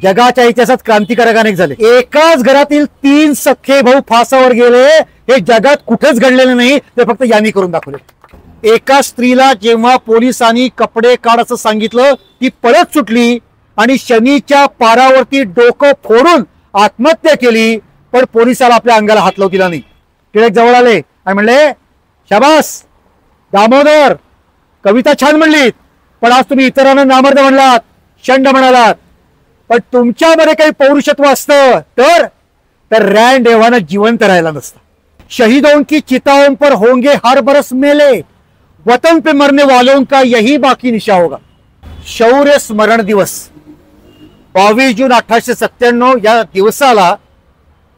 जगाच्या इतिहासात क्रांतिकारक अनेक झाले. एकाच घरातील 3 सख्खे भाऊ फासावर गेले हे जगात कुठेच घडलेले नाही. ते फक्त यांनी करून दाखवले. एका स्त्रीला जेव्हा पोलिसांनी कपडे काढ असं सांगितलं ती पळत सुटली आणि शनीच्या पारावरती डोकं फोडून आत्महत्या केली. पण पोलिसाला आपल्या अंगाला हात लावू दिला नाही. टिळक जवळ आले आणि म्हणले, शाबास दामोदर, कविता छान म्हणलीत, पण आज तुम्ही इतरांना नामर्द म्हणलात, शंड म्हणालात, पण तुमच्यामध्ये काही पौरुषत्व असतं तर रॅन डेव्हाना जिवंत राहिला नसतं. शहीदों की चिताओं पर होंगे हर बरस मेले, वतन पे मरने वालों का यही बाकी निशा होगा. शौर्य स्मरण दिवस 22 जून 1897 या दिवसाला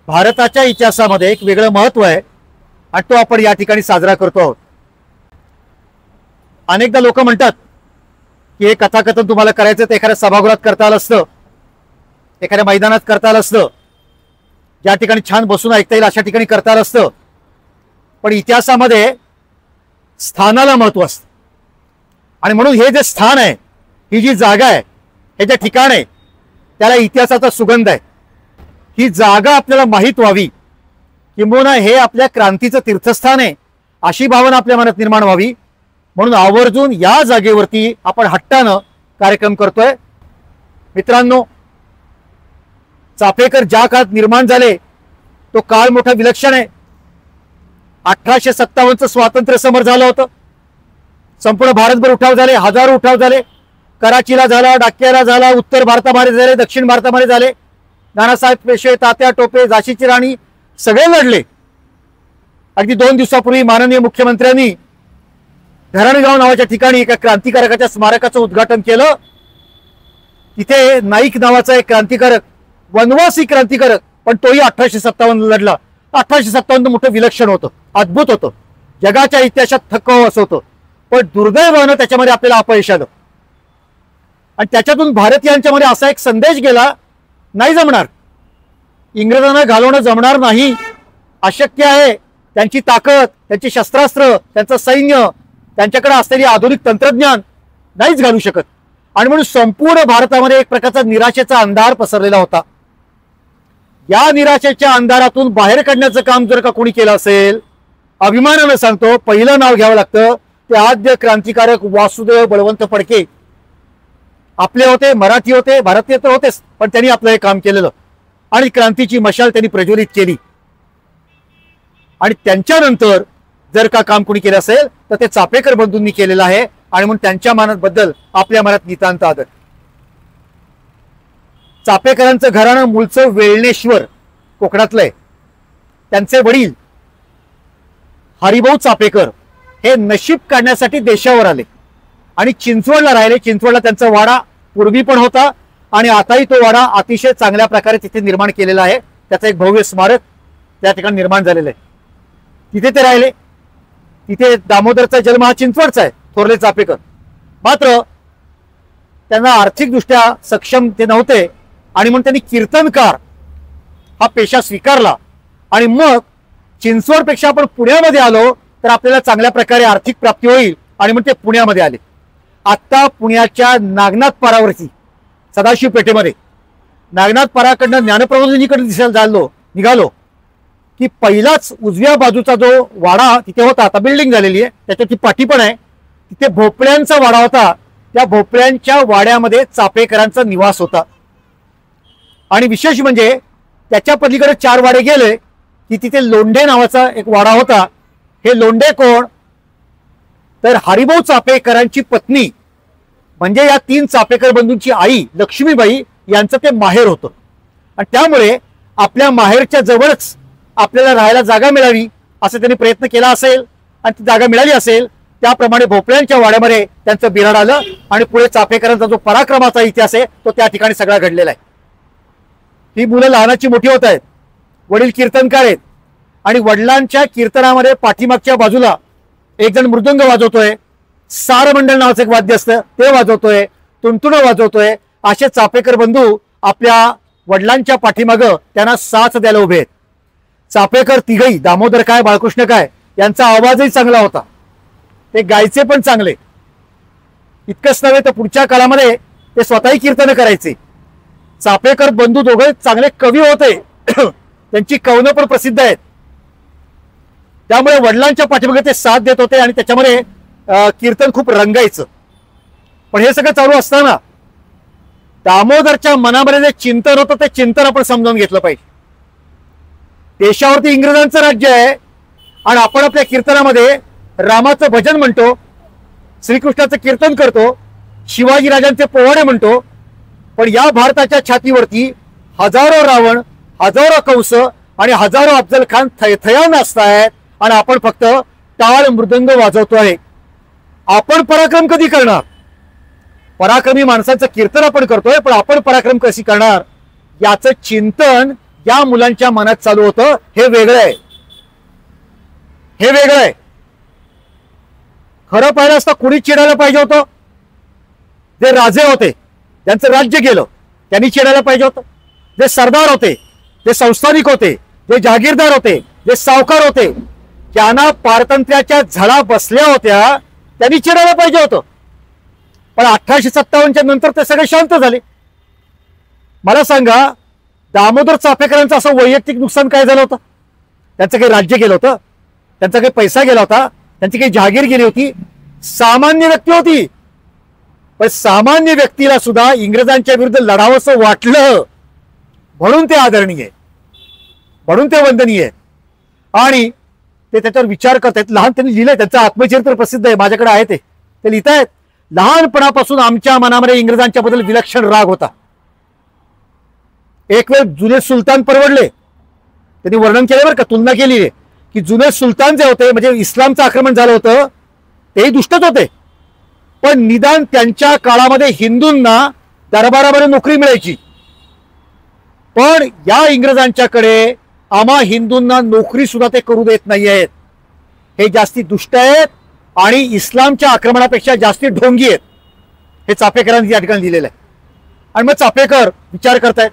भारताच्या इतिहासामध्ये एक वेगळं महत्व आहे आणि तो आपण या ठिकाणी साजरा करतो आहोत. अनेकदा लोक म्हणतात की हे कथाकथन तुम्हाला करायचं तर एखाद्या सभागृहात करता आलं असतं, एखाद्या मैदानात करता आलं असतं, ज्या ठिकाणी छान बसून ऐकता येईल अशा ठिकाणी करता आलं असतं. पण इतिहासामध्ये स्थानाला महत्व असतं आणि म्हणून हे जे स्थान आहे, ही जी जागा आहे, हे जे ठिकाण आहे, त्याला इतिहासाचा सुगंध आहे. ही जागा आपल्याला माहीत व्हावी, किंबहुना हे आपल्या क्रांतीचं तीर्थस्थान आहे अशी भावना आपल्या मनात निर्माण व्हावी म्हणून आवर्जून या जागेवरती आपण हट्टानं कार्यक्रम करतोय. मित्रांनो, चाफेकर ज्या काळात निर्माण झाले तो काळ मोठा विलक्षण आहे. 1857चं स्वातंत्र्य समर झालं होतं. संपूर्ण भारतभर उठाव झाले, हजारो उठाव झाले. कराचीला झाला, डाक्याला झाला, उत्तर भारतामध्ये झाले, दक्षिण भारतामध्ये झाले. नानासाहेब पेशवे, तात्या टोपे, झाशीची राणी सगळे लढले. अगदी 2 दिवसापूर्वी माननीय मुख्यमंत्र्यांनी धरणगाव नावाच्या ठिकाणी एका क्रांतिकारकाच्या स्मारकाचं उद्घाटन केलं. तिथे नाईक नावाचा एक क्रांतिकारक, वनवासी क्रांतिकारक, पण तोही 1857 लढला. 1857 मोठं विलक्षण होतं, अद्भुत होतं, जगाच्या इतिहासात थक्क असं होतं. पण दुर्दैवानं त्याच्यामध्ये आपल्याला अपयश आलं आणि त्याच्यातून भारतीयांच्या मध्ये असा एक संदेश गेला, नाही जमणार, इंग्रजांना घालवणं जमणार नाही, अशक्य आहे. त्यांची ताकद, त्यांची शस्त्रास्त्र, त्यांचं सैन्य, त्यांच्याकडे असलेली आधुनिक तंत्रज्ञान नाहीच घालू शकत. आणि म्हणून संपूर्ण भारतामध्ये एक प्रकारचा निराशेचा अंधार पसरलेला होता. या निराशेच्या अंधारातून बाहेर काढण्याचं काम जर का कोणी केलं असेल, अभिमानानं सांगतो, पहिलं नाव घ्यावं लागतं ते आद्य क्रांतिकारक वासुदेव बळवंत फडके. आपले होते, मराठी होते, भारतीय तर होतेच, पण त्यांनी आपलं हे काम केलेलं आणि क्रांतीची मशाल त्यांनी प्रज्वलित केली. आणि त्यांच्यानंतर जर का काम कोणी केलं असेल तर ते चाफेकर बंधूंनी केलेलं आहे आणि म्हणून त्यांच्या मनाबद्दल आपल्या मनात नितांत आदर. चाफेकरांचं घराणं मूळचं वेळणेश्वर कोकणातलं आहे. त्यांचे वडील हरिभाऊ चाफेकर हे नशीब काढण्यासाठी देशावर आले आणि चिंचवडला राहिले. चिंचवडला त्यांचा वाडा पूर्वी पण होता आणि आताही तो वाडा अतिशय चांगल्या प्रकारे तिथे निर्माण केलेला आहे. त्याचं एक भव्य स्मारक त्या ठिकाणी निर्माण झालेलं आहे. तिथे ते राहिले. तिथे दामोदरचा जन्म हा चिंचवडचा आहे, थोरले चाफेकर. मात्र त्यांना आर्थिकदृष्ट्या सक्षम ते नव्हते आणि म्हणून त्यांनी कीर्तनकार हा पेशा स्वीकारला आणि मग चिंचवडपेक्षा आपण पुण्यामध्ये आलो तर आपल्याला चांगल्या प्रकारे आर्थिक प्राप्ती होईल आणि मग ते पुण्यामध्ये आले. आता पुण्याच्या नागनाथ पारावरती सदाशिव पेठेमध्ये नागनाथ पाराकडनं ज्ञानप्रबोधिनीकडे दिसायला निघालो की पहिलाच उजव्या बाजूचा जो वाडा तिथे होता, आता बिल्डिंग झालेली आहे, त्याच्याची पाठी पण आहे, तिथे भोपळ्यांचा वाडा होता. त्या भोपळ्यांच्या वाड्यामध्ये चाफेकरांचा निवास होता. आणि विशेष म्हणजे त्याच्या पलीकडे 4 वाडे गेले की तिथे लोंढे नावाचा एक वाडा होता. हे लोंढे कोण तर हरिभाऊ चाफेकरांची पत्नी, म्हणजे या 3 चाफेकर बंधूंची आई लक्ष्मीबाई यांचं ते माहेर होतं. आणि त्यामुळे आपल्या माहेरच्या जवळच आपल्याला राहायला जागा मिळावी असं त्यांनी प्रयत्न केला असेल आणि ती जागा मिळाली असेल. त्याप्रमाणे भोपळ्यांच्या वाड्यामध्ये त्यांचं बिराड आलं आणि पुढे चाफेकरांचा जो पराक्रमाचा इतिहास आहे तो त्या ठिकाणी सगळा घडलेला आहे. ही मुलं लहानाची मोठी होत आहेत. वडील कीर्तनकार आहेत आणि वडिलांच्या कीर्तनामध्ये पाठीमागच्या बाजूला एक जण मृदंग वाजवतोय, सारमंडल नावाचं एक वाद्य असतं ते वाजवतोय, तुणतुणं वाजवतोय. असे चाफेकर बंधू आपल्या वडिलांच्या पाठीमागं त्यांना साथ द्यायला उभे आहेत. चाफेकर तिघही, दामोदर काय, बाळकृष्ण काय, यांचा आवाजही चांगला होता, ते गायचे पण चांगले. इतकंच नव्हे तर पुढच्या काळामध्ये ते स्वतःही कीर्तन करायचे. चापेकर बंधू दोघे चांगले कवी होते त्यांची कवनं पण प्रसिद्ध आहेत. त्यामुळे वडिलांच्या पाठीमागे ते साथ देत होते आणि त्याच्यामध्ये कीर्तन खूप रंगायचं. पण हे सगळं चालू असताना दामोदरच्या मनामध्ये जे चिंतन होतं ते चिंतन आपण समजावून घेतलं पाहिजे. देशावरती इंग्रजांचं राज्य आहे आणि आपण आपल्या कीर्तनामध्ये रामाचं भजन म्हणतो, श्रीकृष्णाचं कीर्तन करतो, शिवाजी राजांचे पोवाडे म्हणतो. पण या भारताच्या छातीवरती हजारो रावण, हजारो कंस आणि हजारो अफजल खान थयथया नाचतायत आणि आपण फक्त टाळ मृदंग वाजवतोय. आपण पराक्रम कधी करणार? पराक्रमी माणसाचं कीर्तन आपण करतोय, पण आपण पराक्रम कशी करणार याचं चिंतन या मुलांच्या मनात चालू होतं. हे वेगळं आहे, हे वेगळं आहे. खरं पाहिलं असता कुणी चिडायला पाहिजे होतं? जे राजे होते, ज्यांचं राज्य गेलं, त्यांनी चिडायला पाहिजे होतं. जे सरदार होते, जे संस्थानिक होते, जे जहागीरदार होते, जे सावकार होते, ज्यांना पारतंत्र्याच्या झळा बसल्या होत्या, त्यांनी चिडायला पाहिजे होतं. पण 1857च्या नंतर ते सगळे शांत झाले. मला सांगा, दामोदर चापेकरांचं असं वैयक्तिक नुकसान काय झालं होतं? त्यांचं काही राज्य गेलं होतं, त्यांचा काही पैसा गेला होता, त्यांची काही जहागीर गेली होती. सामान्य व्यक्ती होती, पण सामान्य व्यक्तीला सुद्धा इंग्रजांच्या विरुद्ध लढावंसं वाटलं म्हणून ते आदरणीय, म्हणून ते वंदनीय. आणि ते त्याच्यावर विचार करतायत. लहान त्यांनी लिहिलंय, त्यांचं आत्मचरित्र प्रसिद्ध आहे, माझ्याकडे आहे. ते लिहितायत, लहानपणापासून आमच्या मनामध्ये इंग्रजांच्या बद्दल विलक्षण राग होता. एक वेळ जुने सुलतान परवडले. त्यांनी वर्णन केलं बरं का, तुलना केली आहे की जुने सुलतान जे होते, म्हणजे इस्लामचं आक्रमण झालं होतं, तेही दुष्टच होते, पण निदान त्यांच्या काळामध्ये हिंदूंना दरबारामध्ये नोकरी मिळायची. पण या इंग्रजांच्याकडे आम्हा हिंदूंना नोकरी सुद्धा ते करू देत नाही आहेत. हे जास्ती दुष्ट आहेत आणि इस्लामच्या आक्रमणापेक्षा जास्ती ढोंगी आहेत. हे चापेकरांनी या ठिकाणी लिहिलेलं आहे. आणि मग चापेकर विचार करतायत,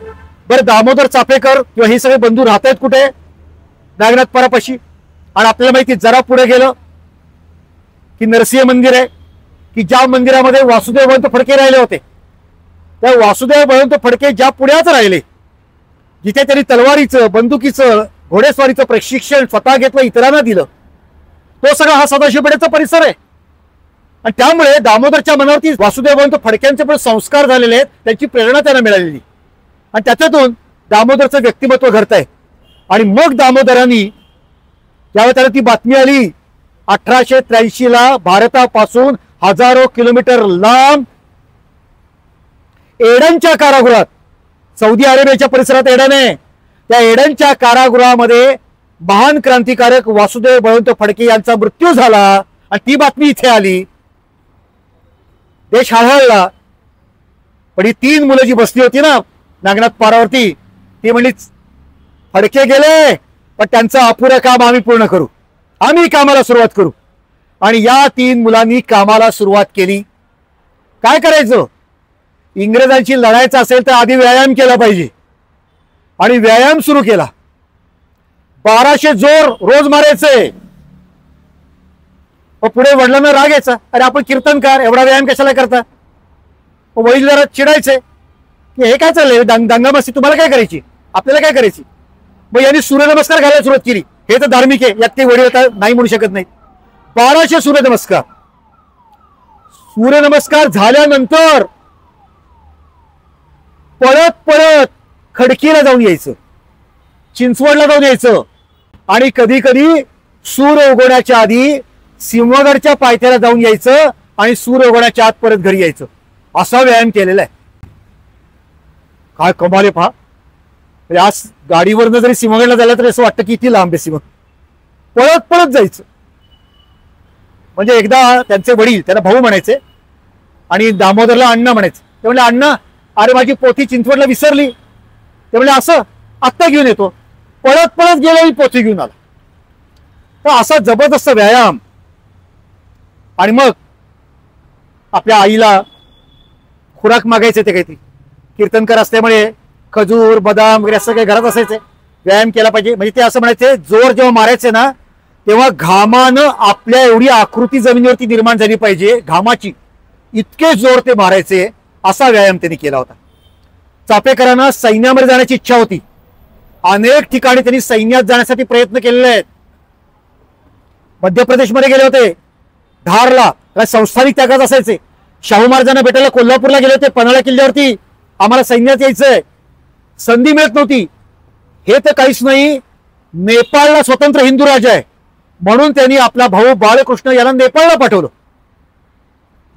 बरं दामोदर चापेकर किंवा हे सगळे बंधू राहत आहेत कुठे? नागनाथ परापाशी. आणि आपल्याला माहिती, जरा पुढे गेलं की नरसिंह मंदिर आहे, की ज्या मंदिरामध्ये वासुदेव बळवंत फडके राहिले होते. त्या वासुदेव बळवंत फडके ज्या पुण्याच राहिले, जिथे त्यांनी तलवारीचं, बंदुकीचं, घोडेस्वारीचं प्रशिक्षण स्वतः घेतलं, इतरांना दिलं, तो सगळा हा सदाशिव पेठेचा परिसर आहे. आणि त्यामुळे दामोदरच्या मनावरती वासुदेव बळवंत फडक्यांचे पण संस्कार झालेले आहेत, त्यांची प्रेरणा त्यांना मिळालेली. आणि त्याच्यातून दामोदरचं व्यक्तिमत्व घडतंय. आणि मग दामोदरांनी ज्यावेळी त्याला ती बातमी आली, 1883ला भारतापासून हजारो किलोमीटर लांब एडनच्या कारागृहात, सौदी अरेबियाच्या परिसरात एडन आहे, त्या एडनच्या कारागृहामध्ये महान क्रांतिकारक वासुदेव बळवंत फडके यांचा मृत्यू झाला. आणि ती बातमी इथे आली, देश हळहळला. पण ही 3 मुलं जी बसली होती ना नागनाथ पारावरती, ती म्हणली फडके गेले, पण त्यांचं अपुरं काम आम्ही पूर्ण करू, आम्ही कामाला सुरुवात करू. आणि या 3 मुलांनी कामाला सुरुवात केली. काय करायचं? इंग्रजांशी लढायचं असेल तर आधी व्यायाम केला पाहिजे. आणि व्यायाम सुरू केला. 1200 जोर रोज मारायचे. पुढे वडिलांना राग यायचा, अरे आपण कीर्तनकार, एवढा व्यायाम कशाला करता? वडील जरा चिडायचे की हे काय चाललंय, दंगामस्ती तुम्हाला काय करायची, आपल्याला काय करायची? मग यांनी सूर्यनमस्कार घालायला सुरुवात केली. हे तर धार्मिक आहे, यात ते वडील नाही म्हणू शकत नाही. 1200 सूर्यनमस्कार. सूर्यनमस्कार झाल्यानंतर पळत पळत खडकीला जाऊन यायचं, चिंचवडला जाऊन यायचं. आणि कधी कधी सूर्य उगवण्याच्या आधी सिंहगडच्या पायथ्याला जाऊन यायचं आणि सूर्य उगवण्याच्या आत परत घरी यायचं. असा व्यायाम केलेला आहे. काय कमाल आहे पहा. आज गाडीवरनं जरी सिंहगडला झाला तरी असं वाटतं की किती लांब आहे सिंह. पळत पळत जायचं. म्हणजे एकदा त्यांचे वडील त्यांना भाऊ म्हणायचे आणि दामोदरला अण्णा म्हणायचे. ते म्हणले, अण्णा अरे माझी पोथी चिंचवडला विसरली. ते म्हणले, असं आत्ता घेऊन येतो. पळत पळत गेलो आणि पोथी घेऊन आला. तर असा जबरदस्त व्यायाम. आणि मग आपल्या आईला खुराक मागायचे, ते काहीतरी कीर्तनकार असल्यामुळे खजूर बदाम वगैरे असं काही घरात असायचे. व्यायाम केला पाहिजे. म्हणजे ते असं म्हणायचे, जोर जेव्हा मारायचे ना तेव्हा घामानं आपल्या एवढी आकृती जमिनीवरती निर्माण झाली पाहिजे, घामाची, इतके जोर ते मारायचे. असा व्यायाम त्यांनी केला होता. चापेकरांना सैन्यामध्ये जाण्याची इच्छा होती. अनेक ठिकाणी त्यांनी सैन्यात जाण्यासाठी प्रयत्न केलेले आहेत. मध्य प्रदेशमध्ये गेले होते, धारला, काय संस्थानिक त्यागात असायचे. शाहू महाराजांना भेटायला कोल्हापूरला गेले होते, पन्हाळा किल्ल्यावरती आम्हाला सैन्यात यायचंय, संधी मिळत नव्हती. हे तर काहीच नाही, नेपाळला स्वतंत्र हिंदू राजा आहे म्हणून त्यांनी आपला भाऊ बाळकृष्ण याला नेपाळला पाठवलं.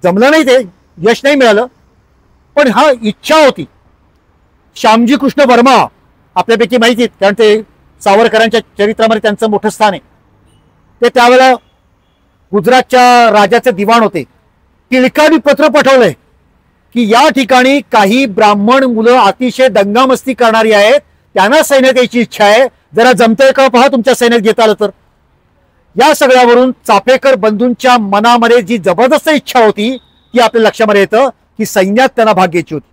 जमलं नाही, ते यश नाही मिळालं, पण हा इच्छा होती. श्यामजी कृष्ण वर्मा आपल्यापैकी माहिती आहेत, कारण ते सावरकरांच्या चरित्रामध्ये त्यांचं मोठं स्थान आहे. ते त्यावेळेला गुजरातच्या राजाचे दिवाण होते. टिळकांनी पत्र पाठवलंय की या ठिकाणी काही ब्राह्मण मुलं अतिशय दंगामस्ती करणारी आहेत, त्यांना सैन्यात यायची इच्छा आहे, जरा जमतंय का पहा तुमच्या सैन्यात घेता आलं तर. या सगळ्यावरून चापेकर बंधूंच्या मनामध्ये जी जबरदस्त इच्छा होती ती आपल्या लक्षामध्ये येतं की सैन्यात त्यांना भाग घ्यायची होती.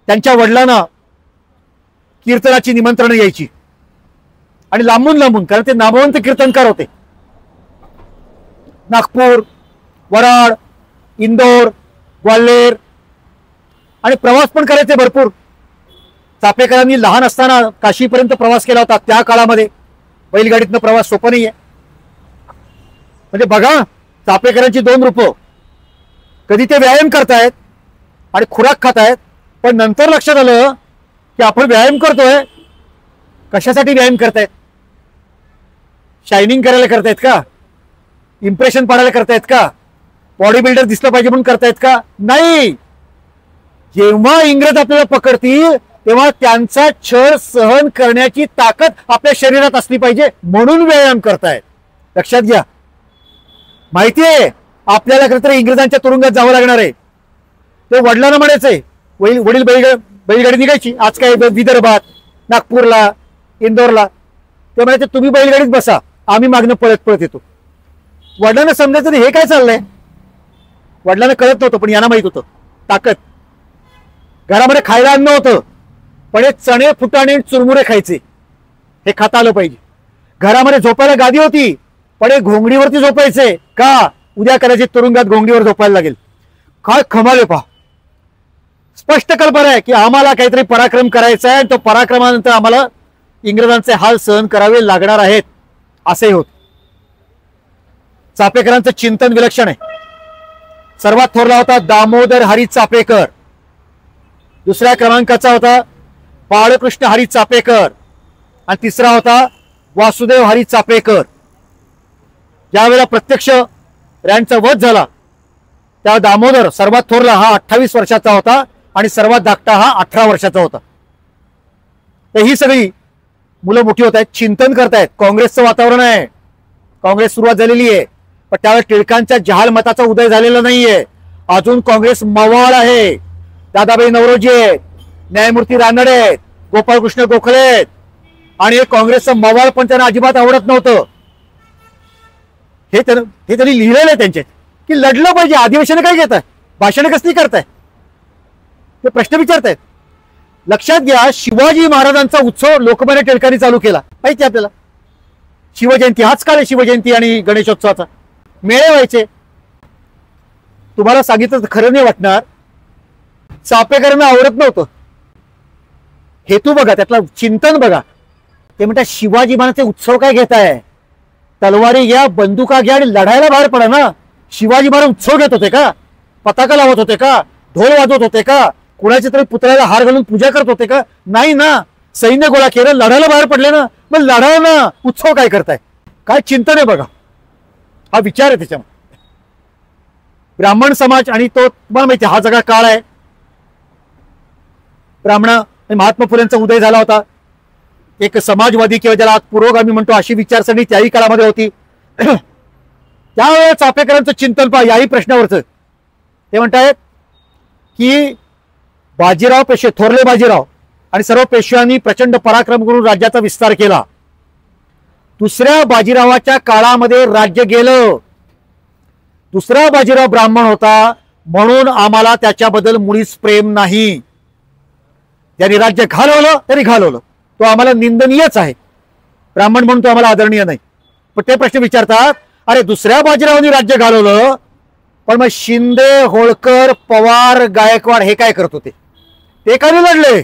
त्यांच्या वडिलांना कीर्तनाची निमंत्रण यायची आणि लांबून लांबून, कारण ते नामवंत कीर्तनकार होते. नागपूर, वराड, इंदोर, ग्वाल्हेर आणि प्रवास पण करायचे भरपूर. चापेकरांनी लहान असताना काशीपर्यंत प्रवास केला होता. त्या काळामध्ये बैलगाडीतनं प्रवास सोपा नाहीये. म्हणजे बघा, चापेकरांची दोन रूपं. कधी ते व्यायाम करतायत आणि खुराक खातायत, पण नंतर लक्षात आलं की आपण व्यायाम करतोय, कशासाठी व्यायाम करतायत? शायनिंग करायला करतायत का? इम्प्रेशन पाडायला करतायत का? बॉडी बिल्डर दिसलं पाहिजे म्हणून करतायत का? नाही. जेव्हा इंग्रज आपल्याला पकडतील तेव्हा त्यांचा छळ सहन करण्याची ताकद आपल्या शरीरात असली पाहिजे म्हणून व्यायाम करतायत. लक्षात घ्या. माहितीये आपल्याला खरं तर इंग्रजांच्या तुरुंगात जावं लागणार आहे. ते वडिलांना म्हणायचंय, वडील बैलगाडी निघायची, आज काय विदर्भात, नागपूरला, इंदोरला, ते म्हणायचे तुम्ही बैलगाडीत बसा, आम्ही मागणं पळत पळत येतो. वडिलांना समजायचं नाही हे काय चाललंय. वडिलांना कळत नव्हतं, पण यांना माहित होतं ताकद. घरामध्ये खायला अन्न होतं, पण हे चणे, फुटाणे, चुरमुरे खायचे, हे खाता आलं पाहिजे. घरामध्ये झोपायला गादी होती, पण हे घोंगडीवरती झोपायचे का? उद्या कदाचित तुरुंगात घोंगडीवर झोपायला लागेल. काय कमाल पहा. स्पष्ट कल्पना आहे की आम्हाला काहीतरी पराक्रम करायचा आहे आणि तो पराक्रमानंतर आम्हाला इंग्रजांचे हाल सहन करावे लागणार आहेत, असे होत. चापेकरांचं चिंतन विलक्षण आहे. सर्वात थोरला होता दामोदर हरी चापेकर, दुसऱ्या क्रमांकाचा होता बाळकृष्ण हरी चापेकर आणि तिसरा होता वासुदेव हरी चापेकर. ज्यावेळेला प्रत्यक्ष यांचा वध झाला त्या दामोदर सर्वात थोरला हा 28 वर्षाचा होता आणि सर्वात धाकटा हा 18 वर्षाचा होता. तर ही सगळी मुलं मोठी होत आहेत, चिंतन करतायत. काँग्रेसचं वातावरण आहे, काँग्रेस सुरुवात झालेली आहे, पण त्यावेळेस टिळकांच्या जहाल मताचा उदय झालेला नाहीये. अजून काँग्रेस मवाळ आहे. दादाबाई नवरोजी आहेत, न्यायमूर्ती रानडे आहेत, गोपाळकृष्ण गोखले आहेत आणि हे काँग्रेसचं मवाळ पण त्यांना अजिबात आवडत नव्हतं. हे त्यांनी लिहिलेलं आहे त्यांच्यात की लढलं पाहिजे. अधिवेशन काय घेताय, भाषण कसली करताय, ते प्रश्न विचारतायत. लक्षात घ्या, शिवाजी महाराजांचा उत्सव लोकमान्य टिळकांनी चालू केला. माहिती आपल्याला शिवजयंती, हाच काळ आहे शिवजयंती आणि गणेशोत्सवाचा. मेळे व्हायचे. तुम्हाला सांगितलं तर खरं नाही वाटणार, चापेकरांना आवडत नव्हतं. हेतू बघा, त्यातला चिंतन बघा. ते म्हणतात शिवाजी महाराजांचे उत्सव काय घेताय, तलवारी घ्या, बंदुका घ्या आणि लढायला बाहेर पडा ना. शिवाजी महाराज उत्सव घेत होते का? पताका लावत होते का? ढोल वाजवत होते का? कुणाच्या तरी पुतळ्याला हार घालून पूजा करत होते का? नाही ना. सैन्य गोळा केलं, लढायला बाहेर पडले ना. मग लढा ना, उत्सव काय करताय? काय चिंतन आहे बघा, हा विचार आहे त्याच्यामध्ये. ब्राह्मण समाज आणि तो तुम्हाला माहिती हा सगळा काळ आहे. ब्राह्मण महात्मा फुलेंचा उदय झाला होता. एक समाजवादी किंवा ज्याला आज पुरोगामी म्हणतो अशी विचारसरणी त्याही काळामध्ये होती. त्यावेळेस चापेकरांचं चिंतन पहा याही प्रश्नावरचं. ते म्हणतायत की बाजीराव पेशवे, थोरले बाजीराव आणि सर्व पेशव्यांनी प्रचंड पराक्रम करून राज्याचा विस्तार केला. दुसऱ्या बाजीरावाच्या काळामध्ये राज्य गेलं. दुसरा बाजीराव ब्राह्मण होता म्हणून आम्हाला त्याच्याबद्दल मुळीच प्रेम नाही. ज्यांनी राज्य घालवलं त्यांनी घालवलं, तो आम्हाला निंदनीयच आहे. ब्राह्मण म्हणून तो आम्हाला आदरणीय नाही. पण ते प्रश्न विचारतात, अरे दुसऱ्या बाजीरावांनी राज्य घालवलं, पण मग शिंदे, होळकर, पवार, गायकवाड हे काय करत होते? ते का नाही लढले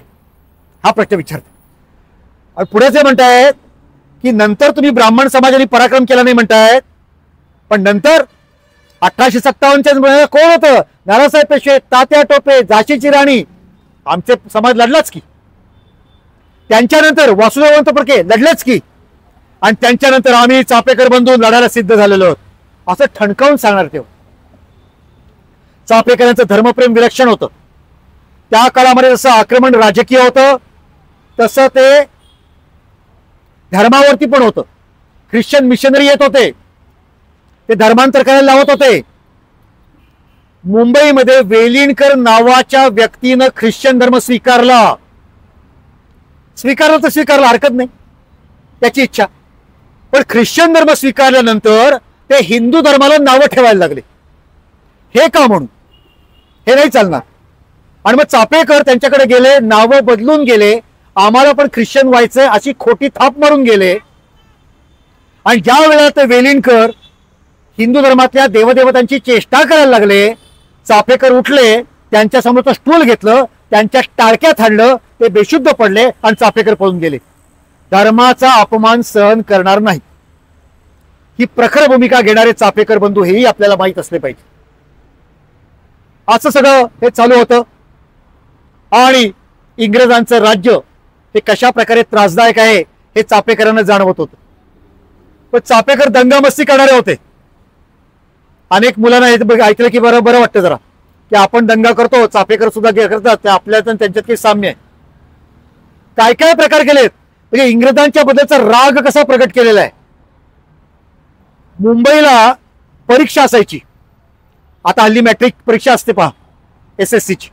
हा प्रश्न विचारते. आणि पुढे जे म्हणतायत की नंतर तुम्ही ब्राह्मण समाजाने पराक्रम केला नाही म्हणतायत, पण नंतर 1857 कोण होतं? नानासाहेब पेशवे, तात्या टोपे, झाशीची राणी, आमचे समाज लढलाच की. त्यांच्यानंतर वासुदेवंत फडके लढलेच की. आणि त्यांच्यानंतर आम्ही चापेकर बंधू लढायला सिद्ध झालेलो आहोत असं ठणकावून सांगणार तेव्हा. चापेकरांचं धर्मप्रेम विलक्षण होतं. त्या काळामध्ये जसं आक्रमण राजकीय होतं तसं ते धर्मावरती पण होतं. ख्रिश्चन मिशनरी येत होते, ते धर्मांतर करायला लावत होते. मुंबईमध्ये वेलिणकर नावाच्या व्यक्तीनं ख्रिश्चन धर्म स्वीकारला तर स्वीकारला, हरकत नाही, त्याची इच्छा. पण ख्रिश्चन धर्म स्वीकारल्यानंतर ते हिंदू धर्माला नावं ठेवायला लागले. हे का म्हणून? हे नाही चालणार. आणि मग चापेकर त्यांच्याकडे गेले, नावं बदलून गेले, आम्हाला पण ख्रिश्चन व्हायचंय अशी खोटी थाप मारून गेले. आणि ज्या वेळेला ते वेलिणकर हिंदू धर्मातल्या देवदेवतांची चेष्टा करायला लागले, चापेकर उठले, त्यांच्या समोरचं स्टूल घेतलं, त्यांच्या टाळक्यात हाणलं, ते बेशुद्ध पडले आणि चापेकर पळून गेले. धर्माचा अपमान सहन करणार नाही ही प्रखर भूमिका घेणारे चापेकर बंधू हेही आपल्याला माहीत असले पाहिजे. असं सगळं हे चालू होतं. आणि इंग्रजांचं राज्य हे कशा प्रकारे त्रासदायक आहे हे चापेकरांना जाणवत होतं. पण चापेकर दंगामस्ती करणारे होते. अनेक मुलांना ऐकलं की बरं वाटतं जरा की आपण दंगा करतो, चापेकर सुद्धा करतात, ते आपल्यात त्यांच्यात काही साम्य आहे. काय काय प्रकार केलेत, म्हणजे इंग्रजांच्या बद्दलचा राग कसा प्रकट केलेला आहे. मुंबईला परीक्षा असायची, आता हल्ली मॅट्रिक परीक्षा असते पहा SSC ची,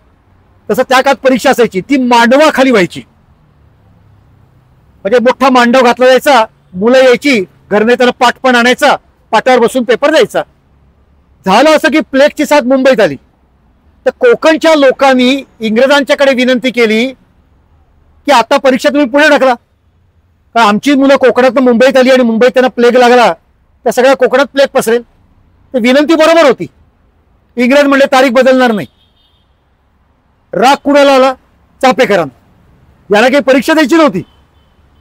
तसं त्या काळात परीक्षा असायची. ती मांडवाखाली व्हायची. म्हणजे मोठा मांडव घातला जायचा, मुलं यायची, घरने त्याला पाठ पण आणायचा, पाठावर बसून पेपर द्यायचा. झालं असं की प्लेगची साथ मुंबईत आली. तर कोकणच्या लोकांनी इंग्रजांच्याकडे विनंती केली की आता परीक्षा तुम्ही पुढे ढकला, कारण आमची मुलं कोकणात मुंबईत आली आणि मुंबईत त्यांना प्लेग लागला, त्या सगळ्या कोकणात प्लेग पसरेल. तर विनंती बरोबर होती. इंग्रज म्हणले तारीख बदलणार नाही. राग कुणाला आला? चापेकरांना. याला काही परीक्षा द्यायची नव्हती,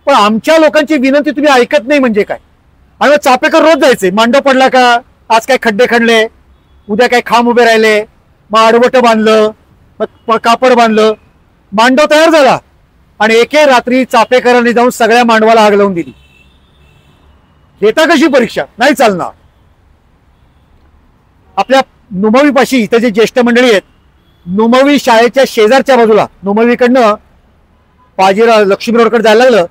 पण आमच्या लोकांची विनंती तुम्ही ऐकत नाही म्हणजे काय. आणि मग चापेकर रोज जायचे. मांडव पडला का, आज काय खड्डे खणले, उद्या काय खांब उभे राहिले, मग आडवटं बांधलं, मग कापड बांधलं, मांडव तयार झाला. आणि एके रात्री चापेकरांनी जाऊन सगळ्या मांडवाला आग लावून दिली. घेता कशी परीक्षा? नाही चालणार. आपल्या नुमवीपाशी इथे जे ज्येष्ठ मंडळी आहेत, नुमवी शाळेच्या शेजारच्या बाजूला, नुमवीकडनं बाजीराव लक्ष्मी रोडकडे जायला लागलं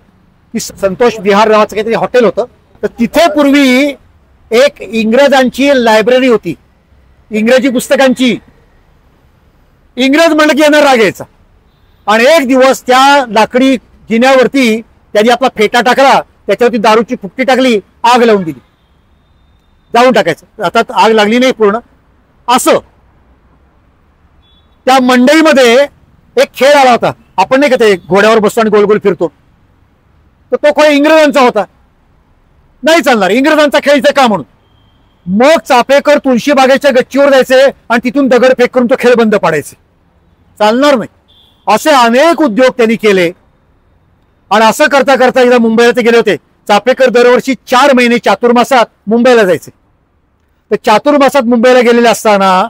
की संतोष विहार नावाचं काहीतरी हॉटेल होतं. तर तिथे पूर्वी एक इंग्रजांची लायब्ररी होती, इंग्रजी पुस्तकांची. इंग्रज म्हणलं की यांना राग यायचा. आणि एक दिवस त्या लाकडी जिन्यावरती त्यांनी आपला फेटा टाकला, त्याच्यावरती दारूची फुकटी टाकली, आग लावून दिली. जाऊन टाकायचं, आता आग लागली नाही पूर्ण. असं त्या मंडईमध्ये एक खेळ आला होता, आपण नाही का ते घोड्यावर बसतो आणि गोल गोल फिरतो, तर तो खेळ इंग्रजांचा होता. नाही चालणार, इंग्रजांचा खेळायचा का म्हणून. मग चापेकर तुळशीबागेच्या गच्चीवर जायचे आणि तिथून दगडफेक करून तो खेळ बंद पाडायचे. चालणार नाही. असे अनेक उद्योग त्यांनी केले. आणि असं करता करता एकदा मुंबईला ते गेले होते. चापेकर दरवर्षी 4 महिने चातुर्मासात मुंबईला जायचे. तर चातुर्मासात मुंबईला गेलेले असताना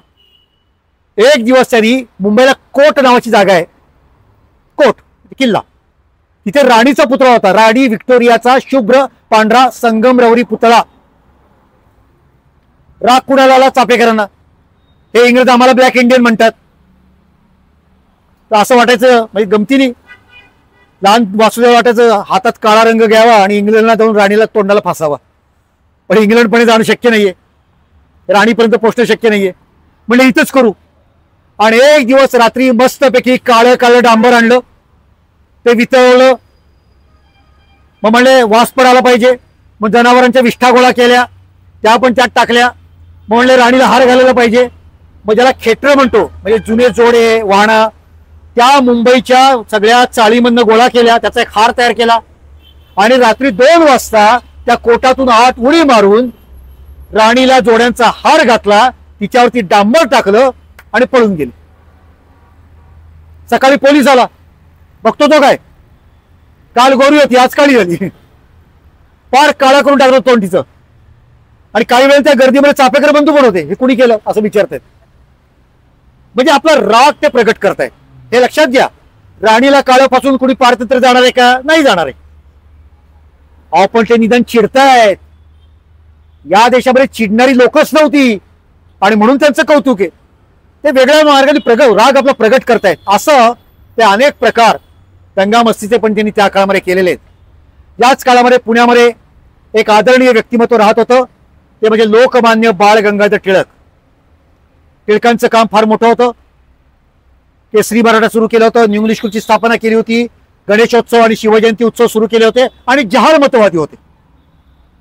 एक दिवस त्यांनी मुंबईला कोट नावाची जागा आहे, कोट किल्ला, तिथे राणीचा पुतळा होता, राणी व्हिक्टोरियाचा शुभ्र पांढरा संगमरवरी पुतळा. राग कुणाला आला? चापेकरांना. हे इंग्रज आम्हाला ब्लॅक इंडियन म्हणतात. तर असं वाटायचं, म्हणजे गमतीने लहान वासुदेव वाटायचं हातात काळा रंग घ्यावा आणि इंग्लंडला जाऊन राणीला तोंडाला फासावा. पण इंग्लंडपणे जाणं शक्य नाहीये, राणीपर्यंत पोहोचणं शक्य नाहीये. म्हणजे इथंच करू. आणि एक दिवस रात्री मस्तपैकी काळं काळं डांबर आणलं, ते वितळवलं. मग म्हणले वास पडायला पाहिजे, मग जनावरांच्या विष्ठा गोळा केल्या, त्या पण त्यात टाकल्या. मग म्हणले राणीला हार घालायला पाहिजे, मग ज्याला खेटर म्हणतो, म्हणजे जुने जोडे वाहना, त्या मुंबईच्या सगळ्या चाळीमधनं गोळा केल्या, त्याचा एक हार तयार केला. आणि रात्री 2 वाजता त्या कोटातून आत उडी मारून राणीला जोड्यांचा हार घातला, तिच्यावरती डांबर टाकलं आणि पळून गेले. सकाळी पोलीस आला, बघतो तो काय, काल गोरी होती आज काळी झाली, फार काळा करून टाकलं तोंड तिचं. आणि काही वेळेला त्या गर्दीमध्ये चापेकर बंधू पण होते. हे कुणी केलं असं विचारतायत. म्हणजे आपला राग ते प्रगट करतायत. हे लक्षात घ्या, राणीला काळापासून कुणी पारतंत्र जाणार आहे का? नाही जाणार आहे. अहो पण ते निदान चिडतायत. या देशामध्ये चिडणारी लोकच नव्हती आणि म्हणून त्यांचं कौतुक आहे. ते वेगळ्या मार्गाने राग आपला प्रगट करतायत. असं ते अनेक प्रकार दंगामस्तीचे पण त्यांनी त्या काळामध्ये केलेले आहेत. याच काळामध्ये पुण्यामध्ये एक आदरणीय व्यक्तिमत्व राहत होतं, ते म्हणजे लोकमान्य बाळ गंगाधर टिळक. टिळकांचं काम फार मोठं होतं. केसरी मराठा सुरू केलं होतं, न्यू इंग्लिश स्कूलची स्थापना केली होती, गणेशोत्सव आणि शिवजयंती उत्सव सुरू केले होते आणि जहाल मतवादी होते.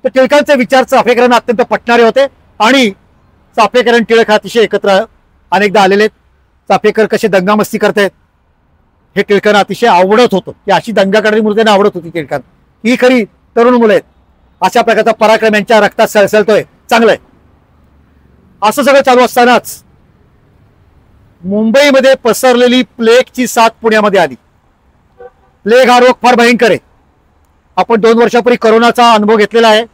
तर टिळकांचे विचार चाफेकरांना अत्यंत पटणारे होते आणि चाफेकर आणि टिळक अतिशय एकत्र अनेकदा आलेले आहेत. चाफेकर कसे दंगामस्ती करतायत हे टिळकांना अतिशय आवडत होतं, की अशी दंगा करणारी मुलं त्यांना आवडत होती. टिळकांना ही खरी तरुण मुलं आहेत. अशा प्रकारचा पराक्रम यांच्या रक्तात सळसळतोय, चांगलंय. असं सगळं चालू असतानाच मुंबईमध्ये पसरलेली प्लेगची साथ पुण्यामध्ये आली. प्लेग हा रोग फार भयंकर आहे. आपण 2 वर्षापूर्वी कोरोनाचा अनुभव घेतलेला आहे,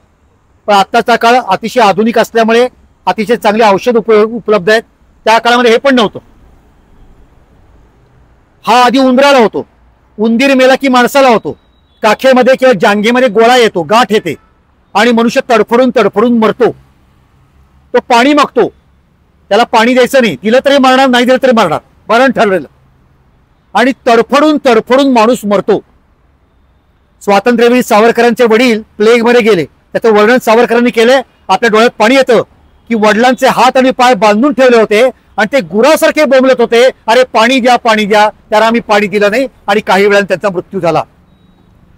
पण आत्ताचा काळ अतिशय आधुनिक असल्यामुळे अतिशय चांगले औषध उपलब्ध आहेत. त्या काळामध्ये हे पण नव्हतं. हा आधी उंदराला होतो, उंदीर मेला की माणसाला होतो. काखेमध्ये किंवा जांघेमध्ये गोळा येतो, गाठ येते आणि मनुष्य तडफडून तडफडून मरतो. तो पाणी मागतो, त्याला पाणी द्यायचं नाही, दिलं तरी मरणार, नाही दिलं तरी मरणार, मरण ठरलेलं. आणि तडफडून तडफडून माणूस मरतो. स्वातंत्र्यवीर सावरकरांचे वडील प्लेग मध्ये गेले, त्याचं वर्णन सावरकरांनी केले. आपल्या डोळ्यात पाणी येतं की वडिलांचे हात आणि पाय बांधून ठेवले होते आणि ते गुरासारखे बोंबलत होते, अरे पाणी द्या पाणी द्या. त्याला आम्ही पाणी दिलं नाही आणि काही वेळाने त्यांचा मृत्यू झाला.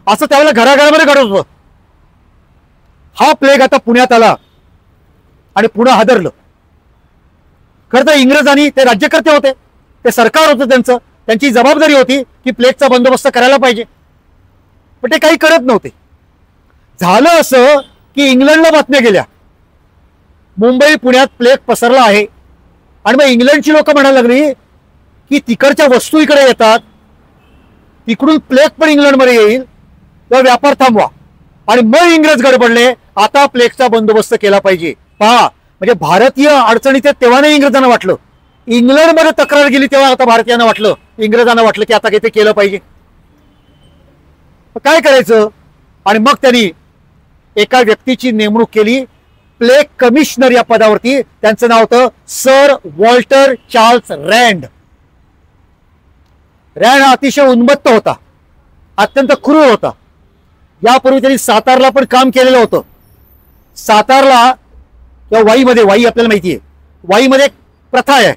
असं त्यावेळेला घराघरामध्ये घडत होतं. हा प्लेग आता पुण्यात आला आणि पुणे हादरलं. खरं तर इंग्रजांनी, ते राज्यकर्ते होते, ते सरकार होतं त्यांचं, त्यांची जबाबदारी होती की प्लेगचा बंदोबस्त करायला पाहिजे, पण ते काही करत नव्हते. झालं असं की इंग्लंडला बातम्या गेल्या, मुंबई पुण्यात प्लेग पसरला आहे. आणि मग इंग्लंडची लोक म्हणायला लागली की तिकडच्या वस्तू इकडे येतात, तिकडून प्लेग पण इंग्लंडमध्ये येईल, तर व्यापार थांबवा. आणि मग इंग्रज गडबडले, आता प्लेगचा बंदोबस्त केला पाहिजे. पहा, म्हणजे भारतीय अडचणीत तेव्हा नाही इंग्रजांना वाटलं, इंग्लंडमध्ये तक्रार गेली तेव्हा आता भारतीयांना वाटलं, इंग्रजांना वाटलं की आता काही ते केलं पाहिजे. काय करायचं? आणि मग त्यांनी एका व्यक्तीची नेमणूक केली, प्लेग कमिशनर या पदावरती. त्यांचं नाव होतं सर वॉल्टर चार्ल्स रँड. रँड हा अतिशय उन्मत्त होता, अत्यंत क्रूर होता. यापूर्वी त्यांनी सातारला पण काम केलेलं होतं. सातारला किंवा वाईमध्ये, वाई आपल्याला माहिती आहे, वाईमध्ये एक प्रथा आहे